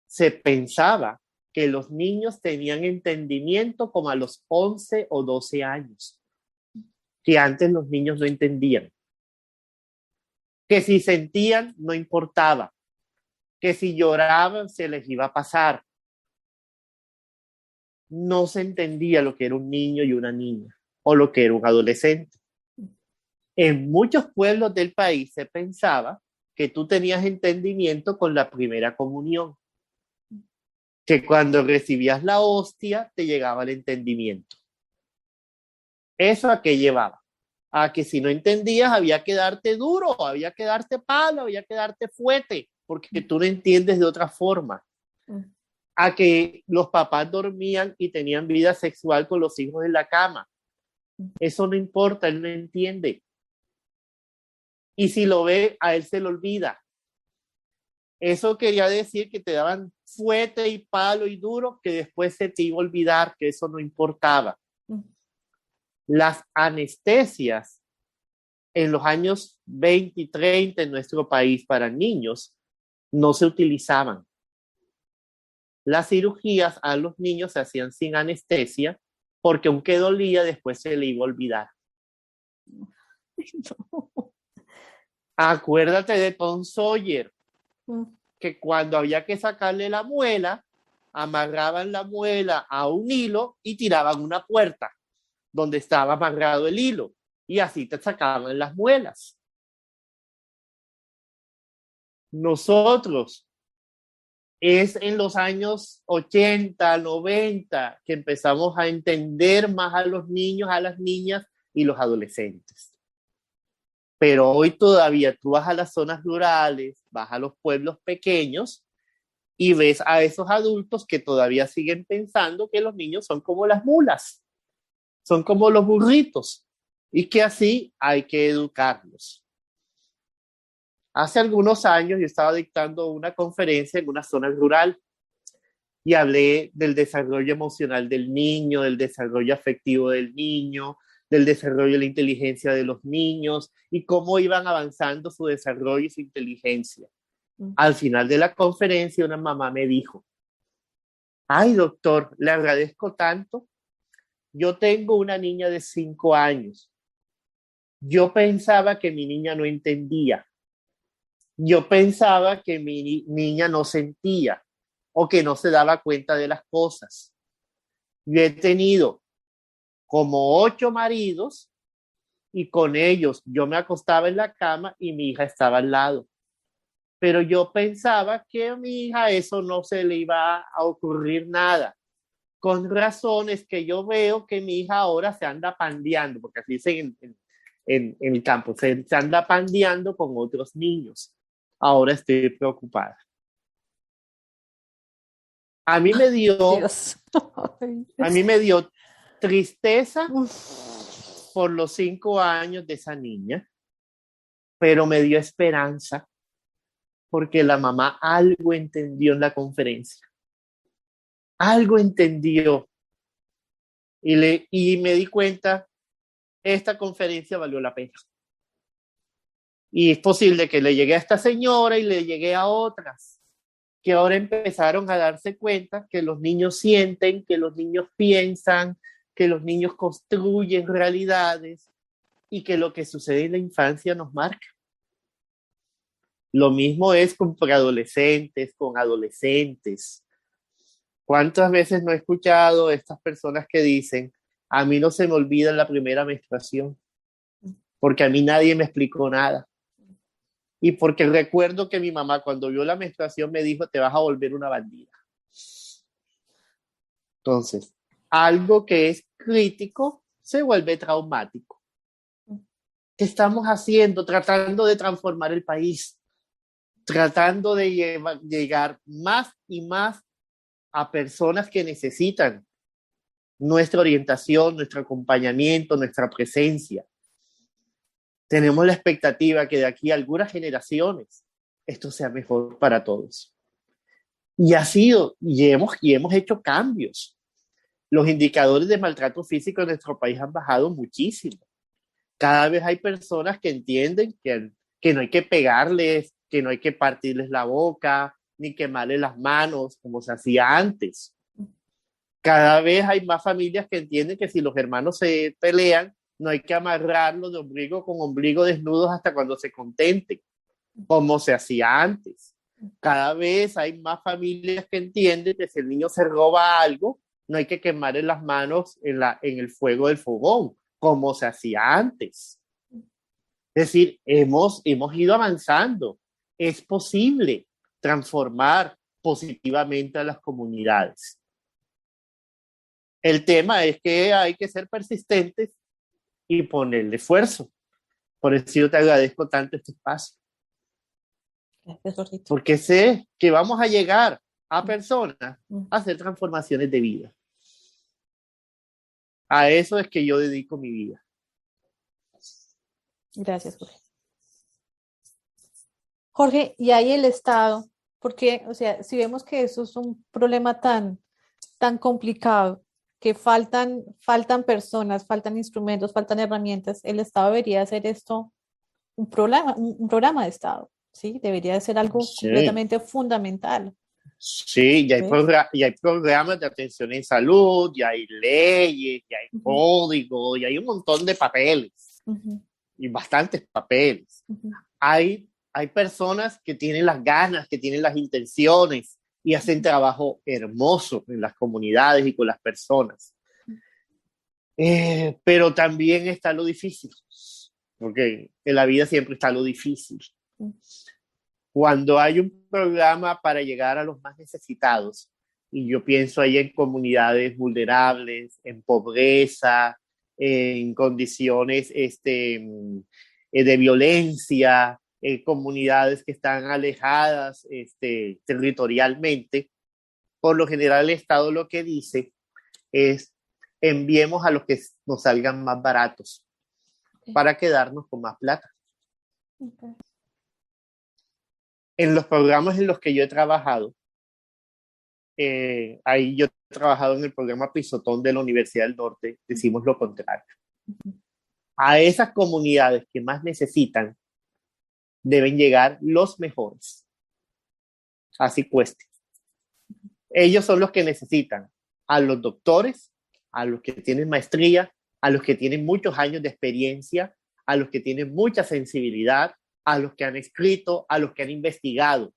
Speaker 3: Se pensaba que los niños tenían entendimiento como a los 11 o 12 años, que antes los niños no entendían, que si sentían no importaba, que si lloraban se les iba a pasar. No se entendía lo que era un niño y una niña, o lo que era un adolescente. En muchos pueblos del país se pensaba que tú tenías entendimiento con la primera comunión, que cuando recibías la hostia te llegaba el entendimiento. ¿Eso a qué llevaba? A que si no entendías había que darte duro, había que darte palo, había que darte fuete, porque tú no entiendes de otra forma. A que los papás dormían y tenían vida sexual con los hijos en la cama. Eso no importa, él no entiende. Y si lo ve, a él se le olvida. Eso quería decir que te daban fuete y palo y duro, que después se te iba a olvidar, que eso no importaba. Las anestesias en los años 20 y 30 en nuestro país para niños no se utilizaban. Las cirugías a los niños se hacían sin anestesia porque aunque dolía, después se le iba a olvidar. Acuérdate de Tom Sawyer, que cuando había que sacarle la muela, amarraban la muela a un hilo y tiraban una puerta donde estaba amarrado el hilo y así te sacaban las muelas. Nosotros es en los años 80, 90 que empezamos a entender más a los niños, a las niñas y los adolescentes. Pero hoy todavía tú vas a las zonas rurales, vas a los pueblos pequeños y ves a esos adultos que todavía siguen pensando que los niños son como las mulas. son como los burritos y que así hay que educarlos. Hace algunos años yo estaba dictando una conferencia en una zona rural y hablé del desarrollo emocional del niño, del desarrollo afectivo del niño, del desarrollo de la inteligencia de los niños y cómo iban avanzando su desarrollo y su inteligencia. Al final de la conferencia, una mamá me dijo, ay, doctor, le agradezco tanto. Yo tengo una niña de 5 años. Yo pensaba que mi niña no entendía. Yo pensaba que mi niña no sentía o que no se daba cuenta de las cosas. Yo he tenido como 8 maridos y con ellos yo me acostaba en la cama y mi hija estaba al lado. Pero yo pensaba que a mi hija eso no se le iba a ocurrir nada. Con razones que yo veo que mi hija ahora se anda pandeando, porque así dicen en el campo, se anda pandeando con otros niños. Ahora estoy preocupada. A mí me dio,
Speaker 2: Dios.
Speaker 3: a mí me dio tristeza por los 5 años de esa niña, pero me dio esperanza porque la mamá algo entendió en la conferencia. Algo entendió. Y me di cuenta, esta conferencia valió la pena. Y es posible que le llegue a esta señora y le llegue a otras, que ahora empezaron a darse cuenta que los niños sienten, que los niños piensan, que los niños construyen realidades y que lo que sucede en la infancia nos marca. Lo mismo es con preadolescentes, con adolescentes. ¿Cuántas veces no he escuchado estas personas que dicen, a mí no se me olvida la primera menstruación, porque a mí nadie me explicó nada? Y porque recuerdo que mi mamá cuando vio la menstruación me dijo, te vas a volver una bandida. Entonces, algo que es crítico se vuelve traumático. ¿Qué estamos haciendo? Tratando de transformar el país, tratando de llegar más y más a personas que necesitan nuestra orientación, nuestro acompañamiento, nuestra presencia. Tenemos la expectativa que de aquí a algunas generaciones esto sea mejor para todos. Y ha sido, y hemos hecho cambios. Los indicadores de maltrato físico en nuestro país han bajado muchísimo. Cada vez hay personas que entienden que no hay que pegarles, que no hay que partirles la boca, ni quemarles las manos, como se hacía antes. Cada vez hay más familias que entienden que si los hermanos se pelean, no hay que amarrarlos de ombligo con ombligo desnudos hasta cuando se contenten, como se hacía antes. Cada vez hay más familias que entienden que si el niño se roba algo, no hay que quemarle las manos en el fuego del fogón, como se hacía antes. Es decir, hemos ido avanzando. Es posible transformar positivamente a las comunidades. El tema es que hay que ser persistentes y ponerle esfuerzo. Por eso yo te agradezco tanto este espacio.
Speaker 2: Gracias, Jorgito.
Speaker 3: Porque sé que vamos a llegar a personas a hacer transformaciones de vida. A eso es que yo dedico mi vida.
Speaker 2: Gracias, Jorge. Jorge, y ahí el Estado, porque, o sea, si vemos que eso es un problema tan complicado, que faltan personas, faltan instrumentos, faltan herramientas, el Estado debería hacer esto un programa de Estado, ¿sí? Debería ser algo completamente fundamental.
Speaker 3: Sí, y hay programas de atención en salud, y hay leyes, y hay códigos, y hay un montón de papeles, y bastantes papeles. Hay personas que tienen las ganas, que tienen las intenciones, y hacen trabajo hermoso en las comunidades y con las personas. Pero también está lo difícil, porque en la vida siempre está lo difícil. Cuando hay un programa para llegar a los más necesitados, y yo pienso ahí en comunidades vulnerables, en pobreza, en condiciones de violencia, comunidades que están alejadas territorialmente, por lo general el Estado lo que dice es, enviemos a los que nos salgan más baratos para quedarnos con más plata.
Speaker 2: Okay.
Speaker 3: En los programas en los que yo he trabajado, ahí yo he trabajado en el programa Pisotón de la Universidad del Norte, decimos lo contrario. A esas comunidades que más necesitan deben llegar los mejores. Así cueste. Ellos son los que necesitan a los doctores, a los que tienen maestría, a los que tienen muchos años de experiencia, a los que tienen mucha sensibilidad, a los que han escrito, a los que han investigado.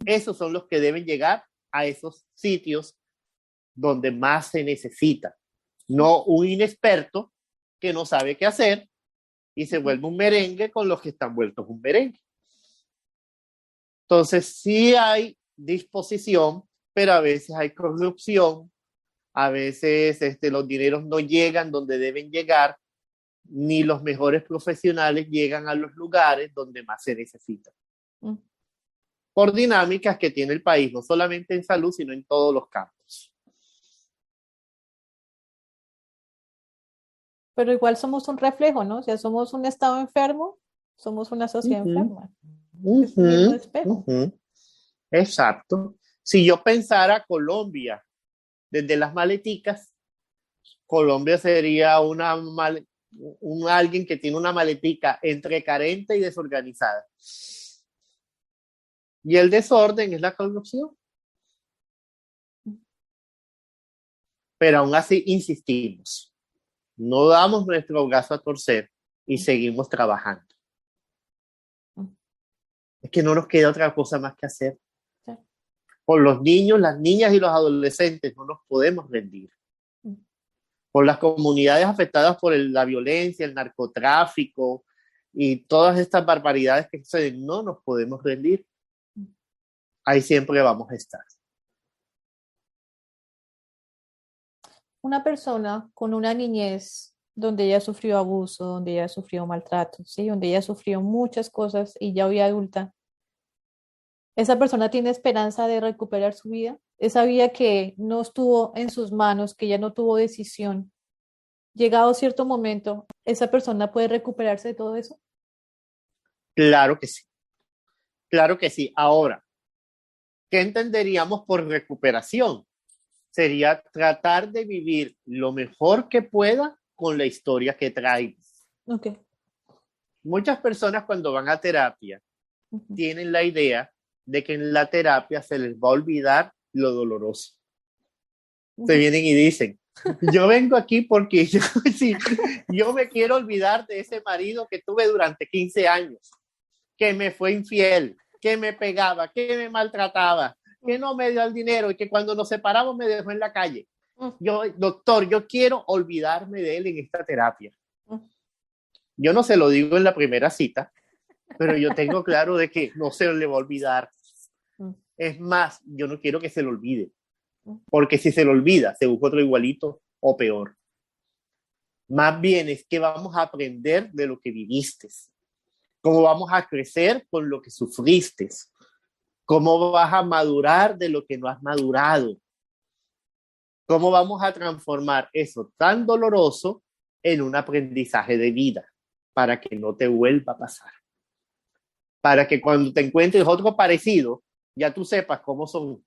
Speaker 3: Esos son los que deben llegar a esos sitios donde más se necesita. No un inexperto que no sabe qué hacer y se vuelve un merengue con los que están vueltos un merengue. Entonces, sí hay disposición, pero a veces hay corrupción, a veces los dineros no llegan donde deben llegar, ni los mejores profesionales llegan a los lugares donde más se necesita. Por dinámicas que tiene el país, no solamente en salud, sino en todos los campos.
Speaker 2: Pero igual somos un reflejo, ¿no? O sea, somos un estado enfermo, somos una sociedad enferma. Es el mismo espejo.
Speaker 3: Exacto. Si yo pensara Colombia desde las maleticas, Colombia sería alguien que tiene una maletica entre carente y desorganizada. Y el desorden es la corrupción. Pero aún así insistimos. No damos nuestro brazo a torcer y seguimos trabajando. Es que no nos queda otra cosa más que hacer.
Speaker 2: Sí.
Speaker 3: Por los niños, las niñas y los adolescentes no nos podemos rendir. Por las comunidades afectadas por la violencia, el narcotráfico y todas estas barbaridades que suceden, no nos podemos rendir. Ahí siempre vamos a estar.
Speaker 2: Una persona con una niñez donde ella sufrió abuso, donde ella sufrió maltrato, ¿sí? Donde ella sufrió muchas cosas y ya hoy adulta, ¿esa persona tiene esperanza de recuperar su vida? Esa vida que no estuvo en sus manos, que ya no tuvo decisión. Llegado cierto momento, ¿esa persona puede recuperarse de todo eso?
Speaker 3: Claro que sí. Claro que sí. Ahora, ¿qué entenderíamos por recuperación? Sería tratar de vivir lo mejor que pueda con la historia que trae.
Speaker 2: Okay.
Speaker 3: Muchas personas cuando van a terapia tienen la idea de que en la terapia se les va a olvidar lo doloroso. Se vienen y dicen, yo vengo aquí porque yo me quiero olvidar de ese marido que tuve durante 15 años, que me fue infiel, que me pegaba, que me maltrataba, que no me dio el dinero y que cuando nos separamos me dejó en la calle. Doctor, yo quiero olvidarme de él en esta terapia. Yo no se lo digo en la primera cita, pero yo tengo claro de que no se le va a olvidar. Es más, yo no quiero que se lo olvide, porque si se lo olvida, se busca otro igualito o peor. Más bien es que vamos a aprender de lo que viviste, cómo vamos a crecer con lo que sufriste, cómo vas a madurar de lo que no has madurado, cómo vamos a transformar eso tan doloroso en un aprendizaje de vida para que no te vuelva a pasar, para que cuando te encuentres otro parecido ya tú sepas cómo son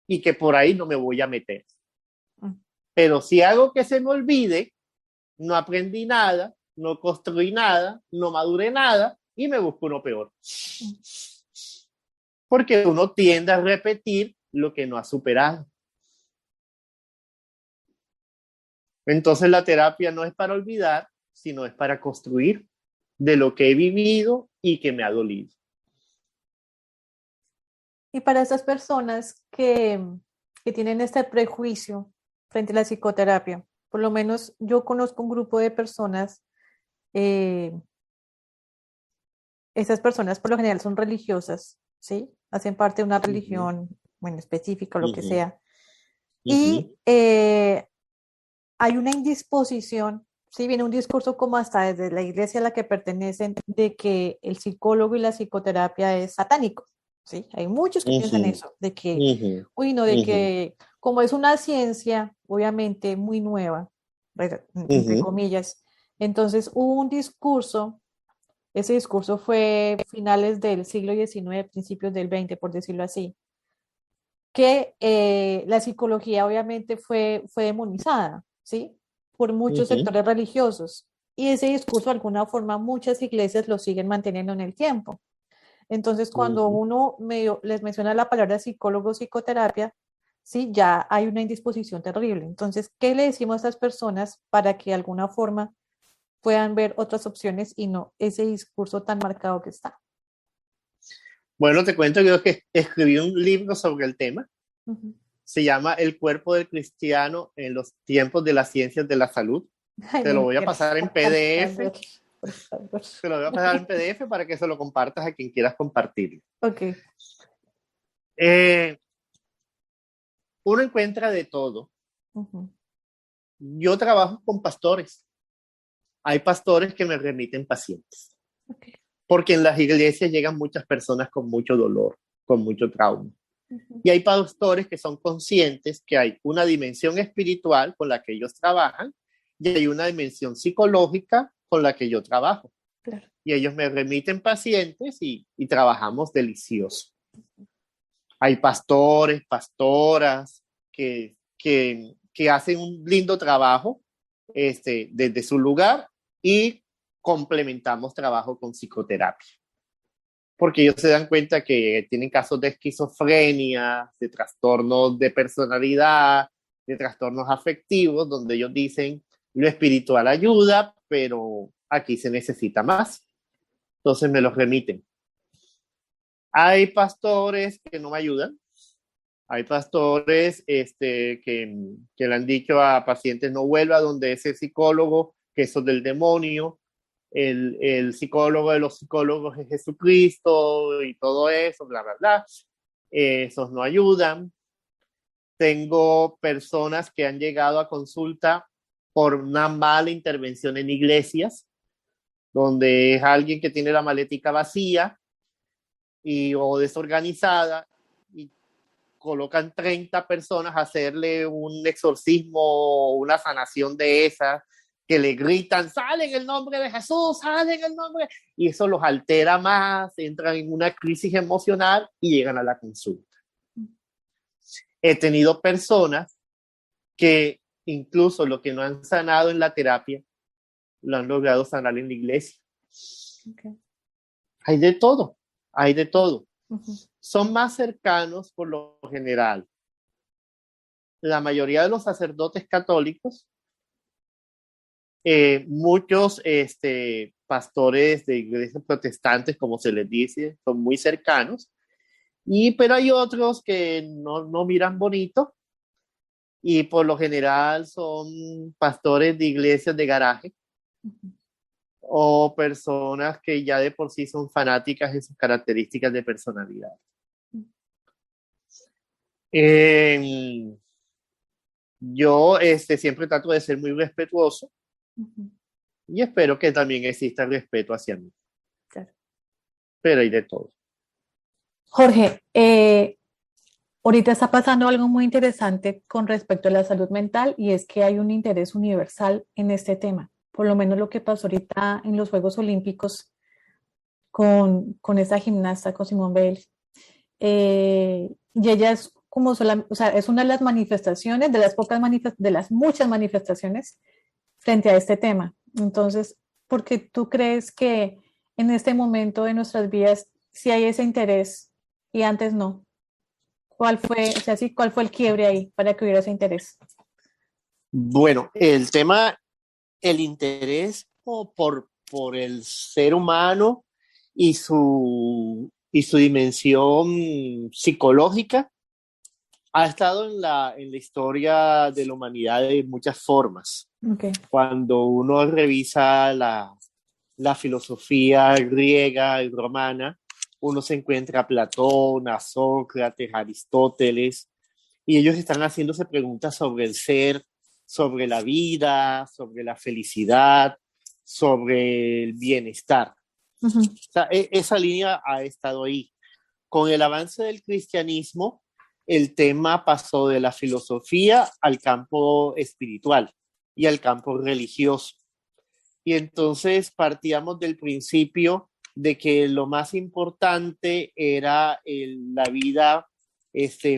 Speaker 3: y que por ahí no me voy a meter. Pero si hago que se me olvide, no aprendí nada, no construí nada, no maduré nada y me busco uno peor. Porque uno tiende a repetir lo que no ha superado. Entonces la terapia no es para olvidar, sino es para construir de lo que he vivido y que me ha dolido.
Speaker 2: Y para esas personas que tienen este prejuicio frente a la psicoterapia, por lo menos yo conozco un grupo de personas, esas personas por lo general son religiosas, ¿sí? Hacen parte de una religión, bueno, específica o lo que sea. Y hay una indisposición, ¿sí? Viene un discurso como hasta desde la iglesia a la que pertenecen de que el psicólogo y la psicoterapia es satánico, ¿sí? Hay muchos que piensan eso, de que, que como es una ciencia obviamente muy nueva, entre comillas. Entonces hubo un discurso, ese discurso fue finales del siglo XIX, principios del XX, por decirlo así, que la psicología obviamente fue demonizada, ¿sí? Por muchos sectores religiosos. Y ese discurso, de alguna forma, muchas iglesias lo siguen manteniendo en el tiempo. Entonces, cuando uno les menciona la palabra psicólogo, psicoterapia, sí, ya hay una indisposición terrible. Entonces, ¿qué le decimos a estas personas para que de alguna forma puedan ver otras opciones y no ese discurso tan marcado que está?
Speaker 3: Bueno, te cuento yo que escribí un libro sobre el tema.
Speaker 2: Uh-huh.
Speaker 3: Se llama El cuerpo del cristiano en los tiempos de las ciencias de la salud.
Speaker 2: Ay,
Speaker 3: Te
Speaker 2: no
Speaker 3: lo
Speaker 2: me
Speaker 3: voy a
Speaker 2: quiero.
Speaker 3: pasar en
Speaker 2: Por
Speaker 3: PDF.
Speaker 2: favor, por favor.
Speaker 3: Te lo voy a pasar en PDF para que se lo compartas a quien quieras compartirlo.
Speaker 2: Ok.
Speaker 3: Uno encuentra de todo.
Speaker 2: Uh-huh.
Speaker 3: Yo trabajo con pastores. Hay pastores que me remiten pacientes.
Speaker 2: Okay.
Speaker 3: Porque en las iglesias llegan muchas personas con mucho dolor, con mucho trauma.
Speaker 2: Uh-huh.
Speaker 3: Y hay pastores que son conscientes que hay una dimensión espiritual con la que ellos trabajan y hay una dimensión psicológica con la que yo trabajo.
Speaker 2: Claro.
Speaker 3: Y ellos me remiten pacientes y trabajamos delicioso. Hay pastores, pastoras que hacen un lindo trabajo desde su lugar y complementamos trabajo con psicoterapia. Porque ellos se dan cuenta que tienen casos de esquizofrenia, de trastornos de personalidad, de trastornos afectivos, donde ellos dicen, lo espiritual ayuda, pero aquí se necesita más. Entonces me los remiten. Hay pastores que no me ayudan. Hay pastores que le han dicho a pacientes no vuelva donde ese psicólogo, que eso es del demonio. El psicólogo de los psicólogos es Jesucristo y todo eso, bla, bla, bla. Esos no ayudan. Tengo personas que han llegado a consulta por una mala intervención en iglesias, donde es alguien que tiene la maletica vacía o desorganizada y colocan 30 personas a hacerle un exorcismo o una sanación de esas, que le gritan, sale en el nombre de Jesús, sale en el nombre, y eso los altera más, entran en una crisis emocional y llegan a la consulta. He tenido personas que incluso lo que no han sanado en la terapia, lo han logrado sanar en la iglesia.
Speaker 2: Okay.
Speaker 3: Hay de todo, hay de todo.
Speaker 2: Uh-huh.
Speaker 3: Son más cercanos por lo general. La mayoría de los sacerdotes católicos, muchos pastores de iglesias protestantes, como se les dice, son muy cercanos, pero hay otros que no miran bonito y por lo general son pastores de iglesias de garaje. Uh-huh. O personas que ya de por sí son fanáticas en sus características de personalidad. Yo siempre trato de ser muy respetuoso. Uh-huh. Y espero que también exista respeto hacia mí. Claro. Pero hay de todo.
Speaker 2: Jorge, ahorita está pasando algo muy interesante con respecto a la salud mental y es que hay un interés universal en este tema. Por lo menos lo que pasó ahorita en los Juegos Olímpicos con esta gimnasta, con Simone Biles. Y ella es como es una de las manifestaciones, de las muchas manifestaciones frente a este tema. Entonces, ¿por qué tú crees que en este momento de nuestras vidas sí hay ese interés y antes no? ¿Cuál fue el quiebre ahí para que hubiera ese interés?
Speaker 3: Bueno, el interés por el ser humano y su dimensión psicológica ha estado en la historia de la humanidad de muchas formas.
Speaker 2: Okay.
Speaker 3: Cuando uno revisa la filosofía griega y romana, uno se encuentra a Platón, a Sócrates, a Aristóteles, y ellos están haciéndose preguntas sobre el ser, sobre la vida, sobre la felicidad, sobre el bienestar. Uh-huh. O sea, esa línea ha estado ahí. Con el avance del cristianismo, el tema pasó de la filosofía al campo espiritual y al campo religioso. Y entonces partíamos del principio de que lo más importante era la vida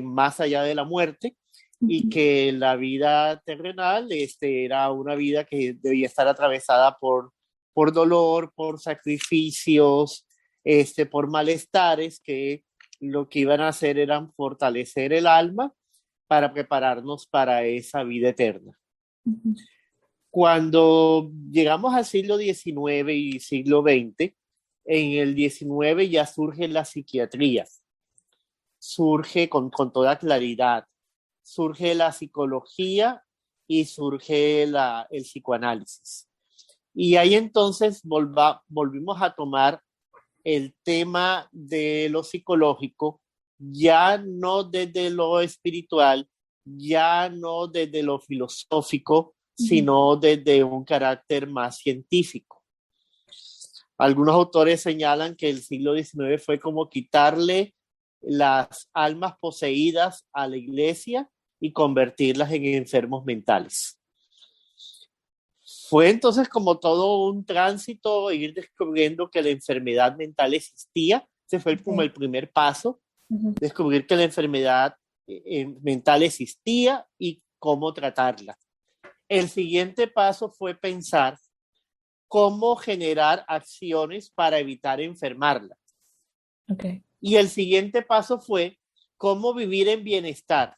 Speaker 3: más allá de la muerte, y que la vida terrenal era una vida que debía estar atravesada por dolor, por sacrificios, por malestares, que lo que iban a hacer eran fortalecer el alma para prepararnos para esa vida eterna.
Speaker 2: Ujú.
Speaker 3: Cuando llegamos al siglo XIX y siglo XX, en el XIX ya surge la psiquiatría, surge con toda claridad, surge la psicología y surge el psicoanálisis. Y ahí entonces volvimos a tomar el tema de lo psicológico, ya no desde lo espiritual, ya no desde lo filosófico, sino desde un carácter más científico. Algunos autores señalan que el siglo XIX fue como quitarle las almas poseídas a la iglesia y convertirlas en enfermos mentales. Fue entonces como todo un tránsito, ir descubriendo que la enfermedad mental existía. Ese fue como el primer paso, descubrir que la enfermedad mental existía y cómo tratarla. El siguiente paso fue pensar cómo generar acciones para evitar enfermarla.
Speaker 2: Okay.
Speaker 3: Y el siguiente paso fue cómo vivir en bienestar.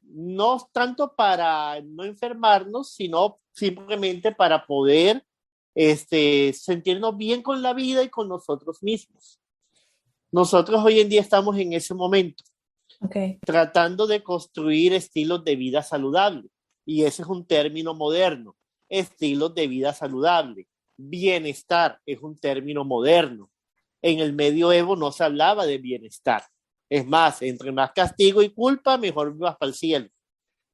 Speaker 3: No tanto para no enfermarnos, sino simplemente para poder sentirnos bien con la vida y con nosotros mismos. Nosotros hoy en día estamos en ese momento, tratando de construir estilos de vida saludable. Y ese es un término moderno, estilos de vida saludable. Bienestar es un término moderno. En el medioevo no se hablaba de bienestar. Es más, entre más castigo y culpa, mejor vas para el cielo.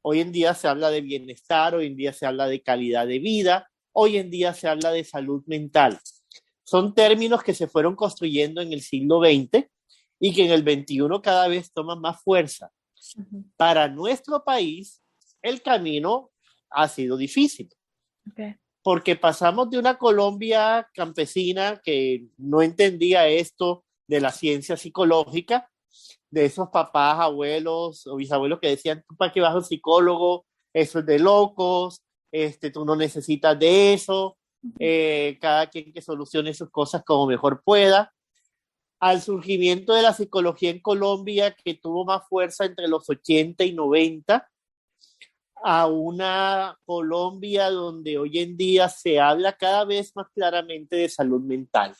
Speaker 3: Hoy en día se habla de bienestar, hoy en día se habla de calidad de vida, hoy en día se habla de salud mental. Son términos que se fueron construyendo en el siglo XX y que en el XXI cada vez toman más fuerza. Para nuestro país, el camino ha sido difícil. Porque pasamos de una Colombia campesina que no entendía esto de la ciencia psicológica, de esos papás, abuelos o bisabuelos que decían, ¿tú para qué vas a un psicólogo? Eso es de locos, tú no necesitas de eso, cada quien que solucione sus cosas como mejor pueda. Al surgimiento de la psicología en Colombia, que tuvo más fuerza entre los 80 y 90, a una Colombia donde hoy en día se habla cada vez más claramente de salud mental.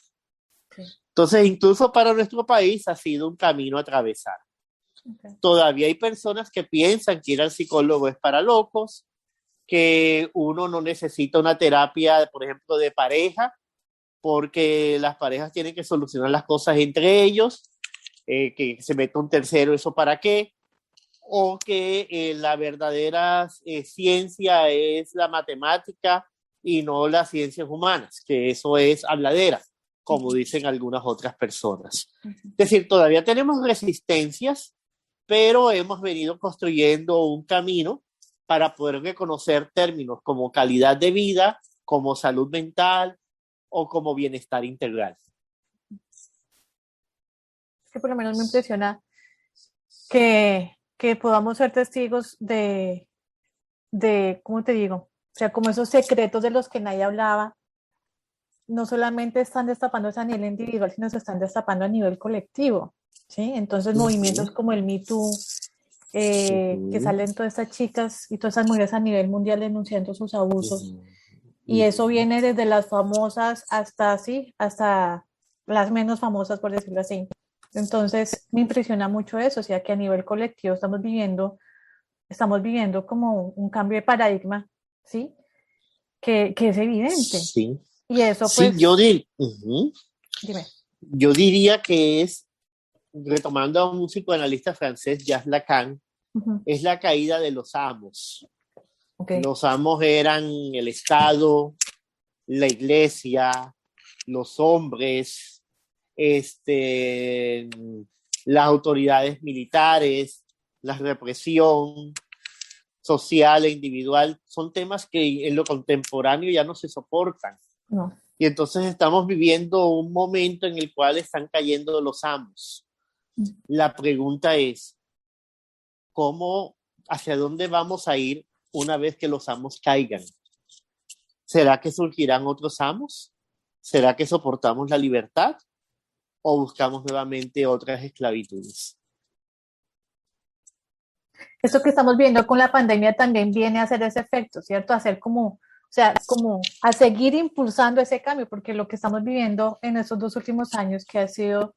Speaker 3: Entonces, incluso para nuestro país ha sido un camino a atravesar. Todavía hay personas que piensan que ir al psicólogo es para locos, que uno no necesita una terapia, por ejemplo, de pareja, porque las parejas tienen que solucionar las cosas entre ellos, que se meta un tercero, ¿eso para qué? O que la verdadera ciencia es la matemática y no las ciencias humanas, que eso es habladera, como dicen algunas otras personas. Es decir, todavía tenemos resistencias, pero hemos venido construyendo un camino para poder reconocer términos como calidad de vida, como salud mental o como bienestar integral.
Speaker 2: Es que por lo menos me impresiona que podamos ser testigos de, ¿cómo te digo? O sea, como esos secretos de los que nadie hablaba, no solamente están destapándose a nivel individual, sino se están destapando a nivel colectivo, ¿sí? Entonces, movimientos como el Me Too, que salen todas estas chicas y todas esas mujeres a nivel mundial denunciando sus abusos, y eso viene desde las famosas hasta las menos famosas, por decirlo así. Entonces, me impresiona mucho eso, o sea, que a nivel colectivo estamos viviendo como un cambio de paradigma, ¿sí? Que es evidente.
Speaker 3: Sí.
Speaker 2: Y eso,
Speaker 3: Sí,
Speaker 2: pues,
Speaker 3: dime. Yo diría que es, retomando a un psicoanalista francés, Jacques Lacan, es la caída de los amos. Los amos eran el Estado, la iglesia, los hombres, las autoridades militares, la represión social e individual, son temas que en lo contemporáneo ya no se soportan.
Speaker 2: No.
Speaker 3: Y entonces estamos viviendo un momento en el cual están cayendo los amos. La pregunta es, ¿hacia dónde vamos a ir una vez que los amos caigan? ¿Será que surgirán otros amos? ¿Será que soportamos la libertad? ¿O buscamos nuevamente otras esclavitudes?
Speaker 2: Esto que estamos viendo con la pandemia también viene a hacer ese efecto, ¿cierto? A hacer como a seguir impulsando ese cambio, porque lo que estamos viviendo en estos 2 últimos años, que ha sido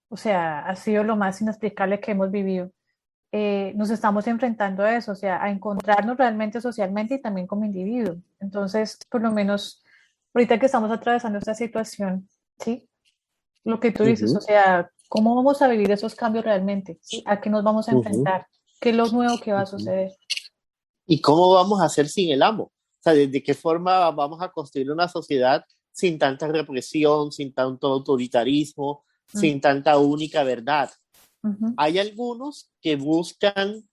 Speaker 2: lo más inexplicable que hemos vivido, nos estamos enfrentando a eso, a encontrarnos realmente socialmente y también como individuos. Entonces, por lo menos, ahorita que estamos atravesando esta situación, ¿sí? Lo que tú dices, ¿cómo vamos a vivir esos cambios realmente? ¿Sí? ¿A qué nos vamos a enfrentar? ¿Qué es lo nuevo que va a suceder?
Speaker 3: ¿Y cómo vamos a hacer sin el amo? ¿De qué forma vamos a construir una sociedad sin tanta represión, sin tanto autoritarismo, sin tanta única verdad? Hay algunos que buscan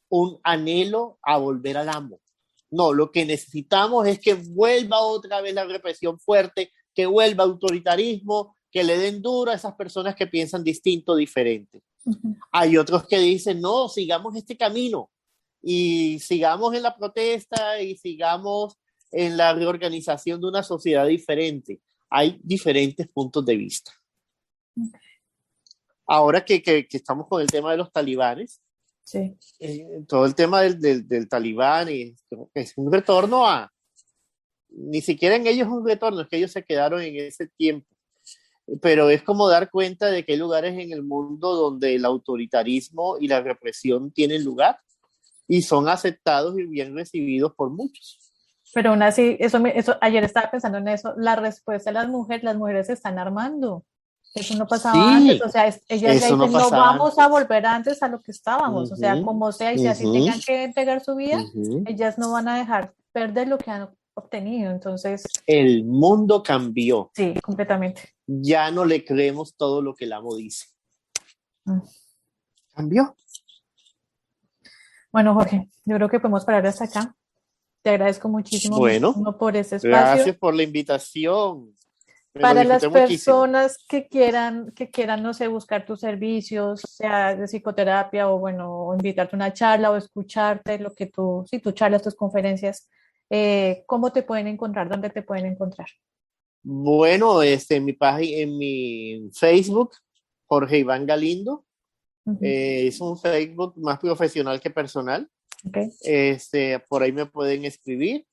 Speaker 3: un anhelo a volver al amo. No, lo que necesitamos es que vuelva otra vez la represión fuerte, que vuelva autoritarismo, que le den duro a esas personas que piensan distinto, diferente. Hay otros que dicen, no, sigamos este camino y sigamos en la protesta y sigamos en la reorganización de una sociedad diferente. Hay diferentes puntos de vista. Ahora que estamos con el tema de los talibanes,
Speaker 2: sí.
Speaker 3: Todo el tema del talibán es un retorno ni siquiera en ellos es un retorno, es que ellos se quedaron en ese tiempo. Pero es como dar cuenta de que hay lugares en el mundo donde el autoritarismo y la represión tienen lugar y son aceptados y bien recibidos por muchos.
Speaker 2: Pero aún así, eso ayer estaba pensando en eso, la respuesta de las mujeres se están armando. Eso no pasaba antes, ellas dicen, no vamos a volver antes a lo que estábamos, como sea, y si así tengan que entregar su vida, ellas no van a dejar perder lo que han obtenido. Entonces,
Speaker 3: el mundo cambió.
Speaker 2: Sí, completamente.
Speaker 3: Ya no le creemos todo lo que el amo dice. Cambió.
Speaker 2: Bueno, Jorge, yo creo que podemos parar hasta acá. Te agradezco muchísimo por ese espacio.
Speaker 3: Gracias por la invitación.
Speaker 2: Para las personas que quieran, no sé, buscar tus servicios, sea de psicoterapia o invitarte a una charla o escucharte tus charlas, tus conferencias, ¿cómo te pueden encontrar? ¿Dónde te pueden encontrar?
Speaker 3: Bueno, en mi página, en mi Facebook, Jorge Iván Galindo. Es un Facebook más profesional que personal. Por ahí me pueden escribir.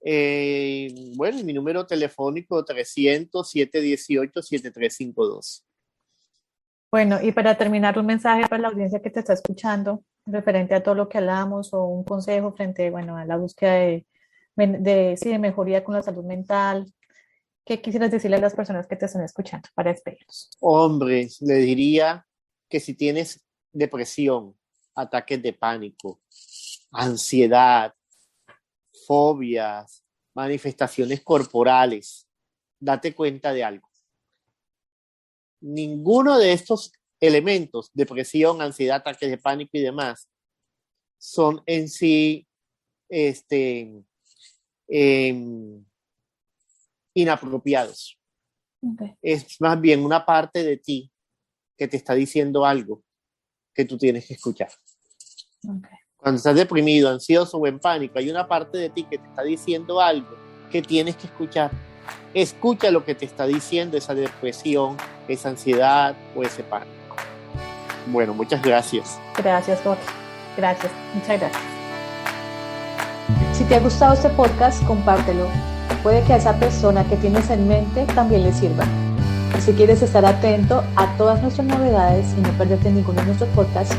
Speaker 3: Mi número telefónico 300-718-7352.
Speaker 2: Bueno, y para terminar, un mensaje para la audiencia que te está escuchando referente a todo lo que hablamos o un consejo frente, a la búsqueda de mejoría con la salud mental. ¿Qué quisieras decirle a las personas que te están escuchando para despedirnos?
Speaker 3: Hombre, le diría que si tienes depresión, ataques de pánico, ansiedad, fobias, manifestaciones corporales, date cuenta de algo. Ninguno de estos elementos, depresión, ansiedad, ataques de pánico y demás, son en sí inapropiados. Es más bien una parte de ti que te está diciendo algo que tú tienes que escuchar. Cuando estás deprimido, ansioso o en pánico, hay una parte de ti que te está diciendo algo que tienes que escuchar. Escucha lo que te está diciendo esa depresión, esa ansiedad o ese pánico. Bueno, muchas gracias.
Speaker 2: Gracias, Jorge. Gracias. Muchas gracias.
Speaker 1: Si te ha gustado este podcast, compártelo. Puede que a esa persona que tienes en mente también le sirva. Y si quieres estar atento a todas nuestras novedades y no perderte ninguno de nuestros podcasts,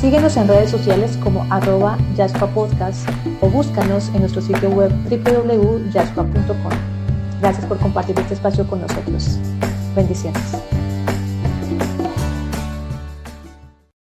Speaker 1: síguenos en redes sociales como @yascoapodcast o búscanos en nuestro sitio web www.yascoa.com. Gracias por compartir este espacio con nosotros. Bendiciones.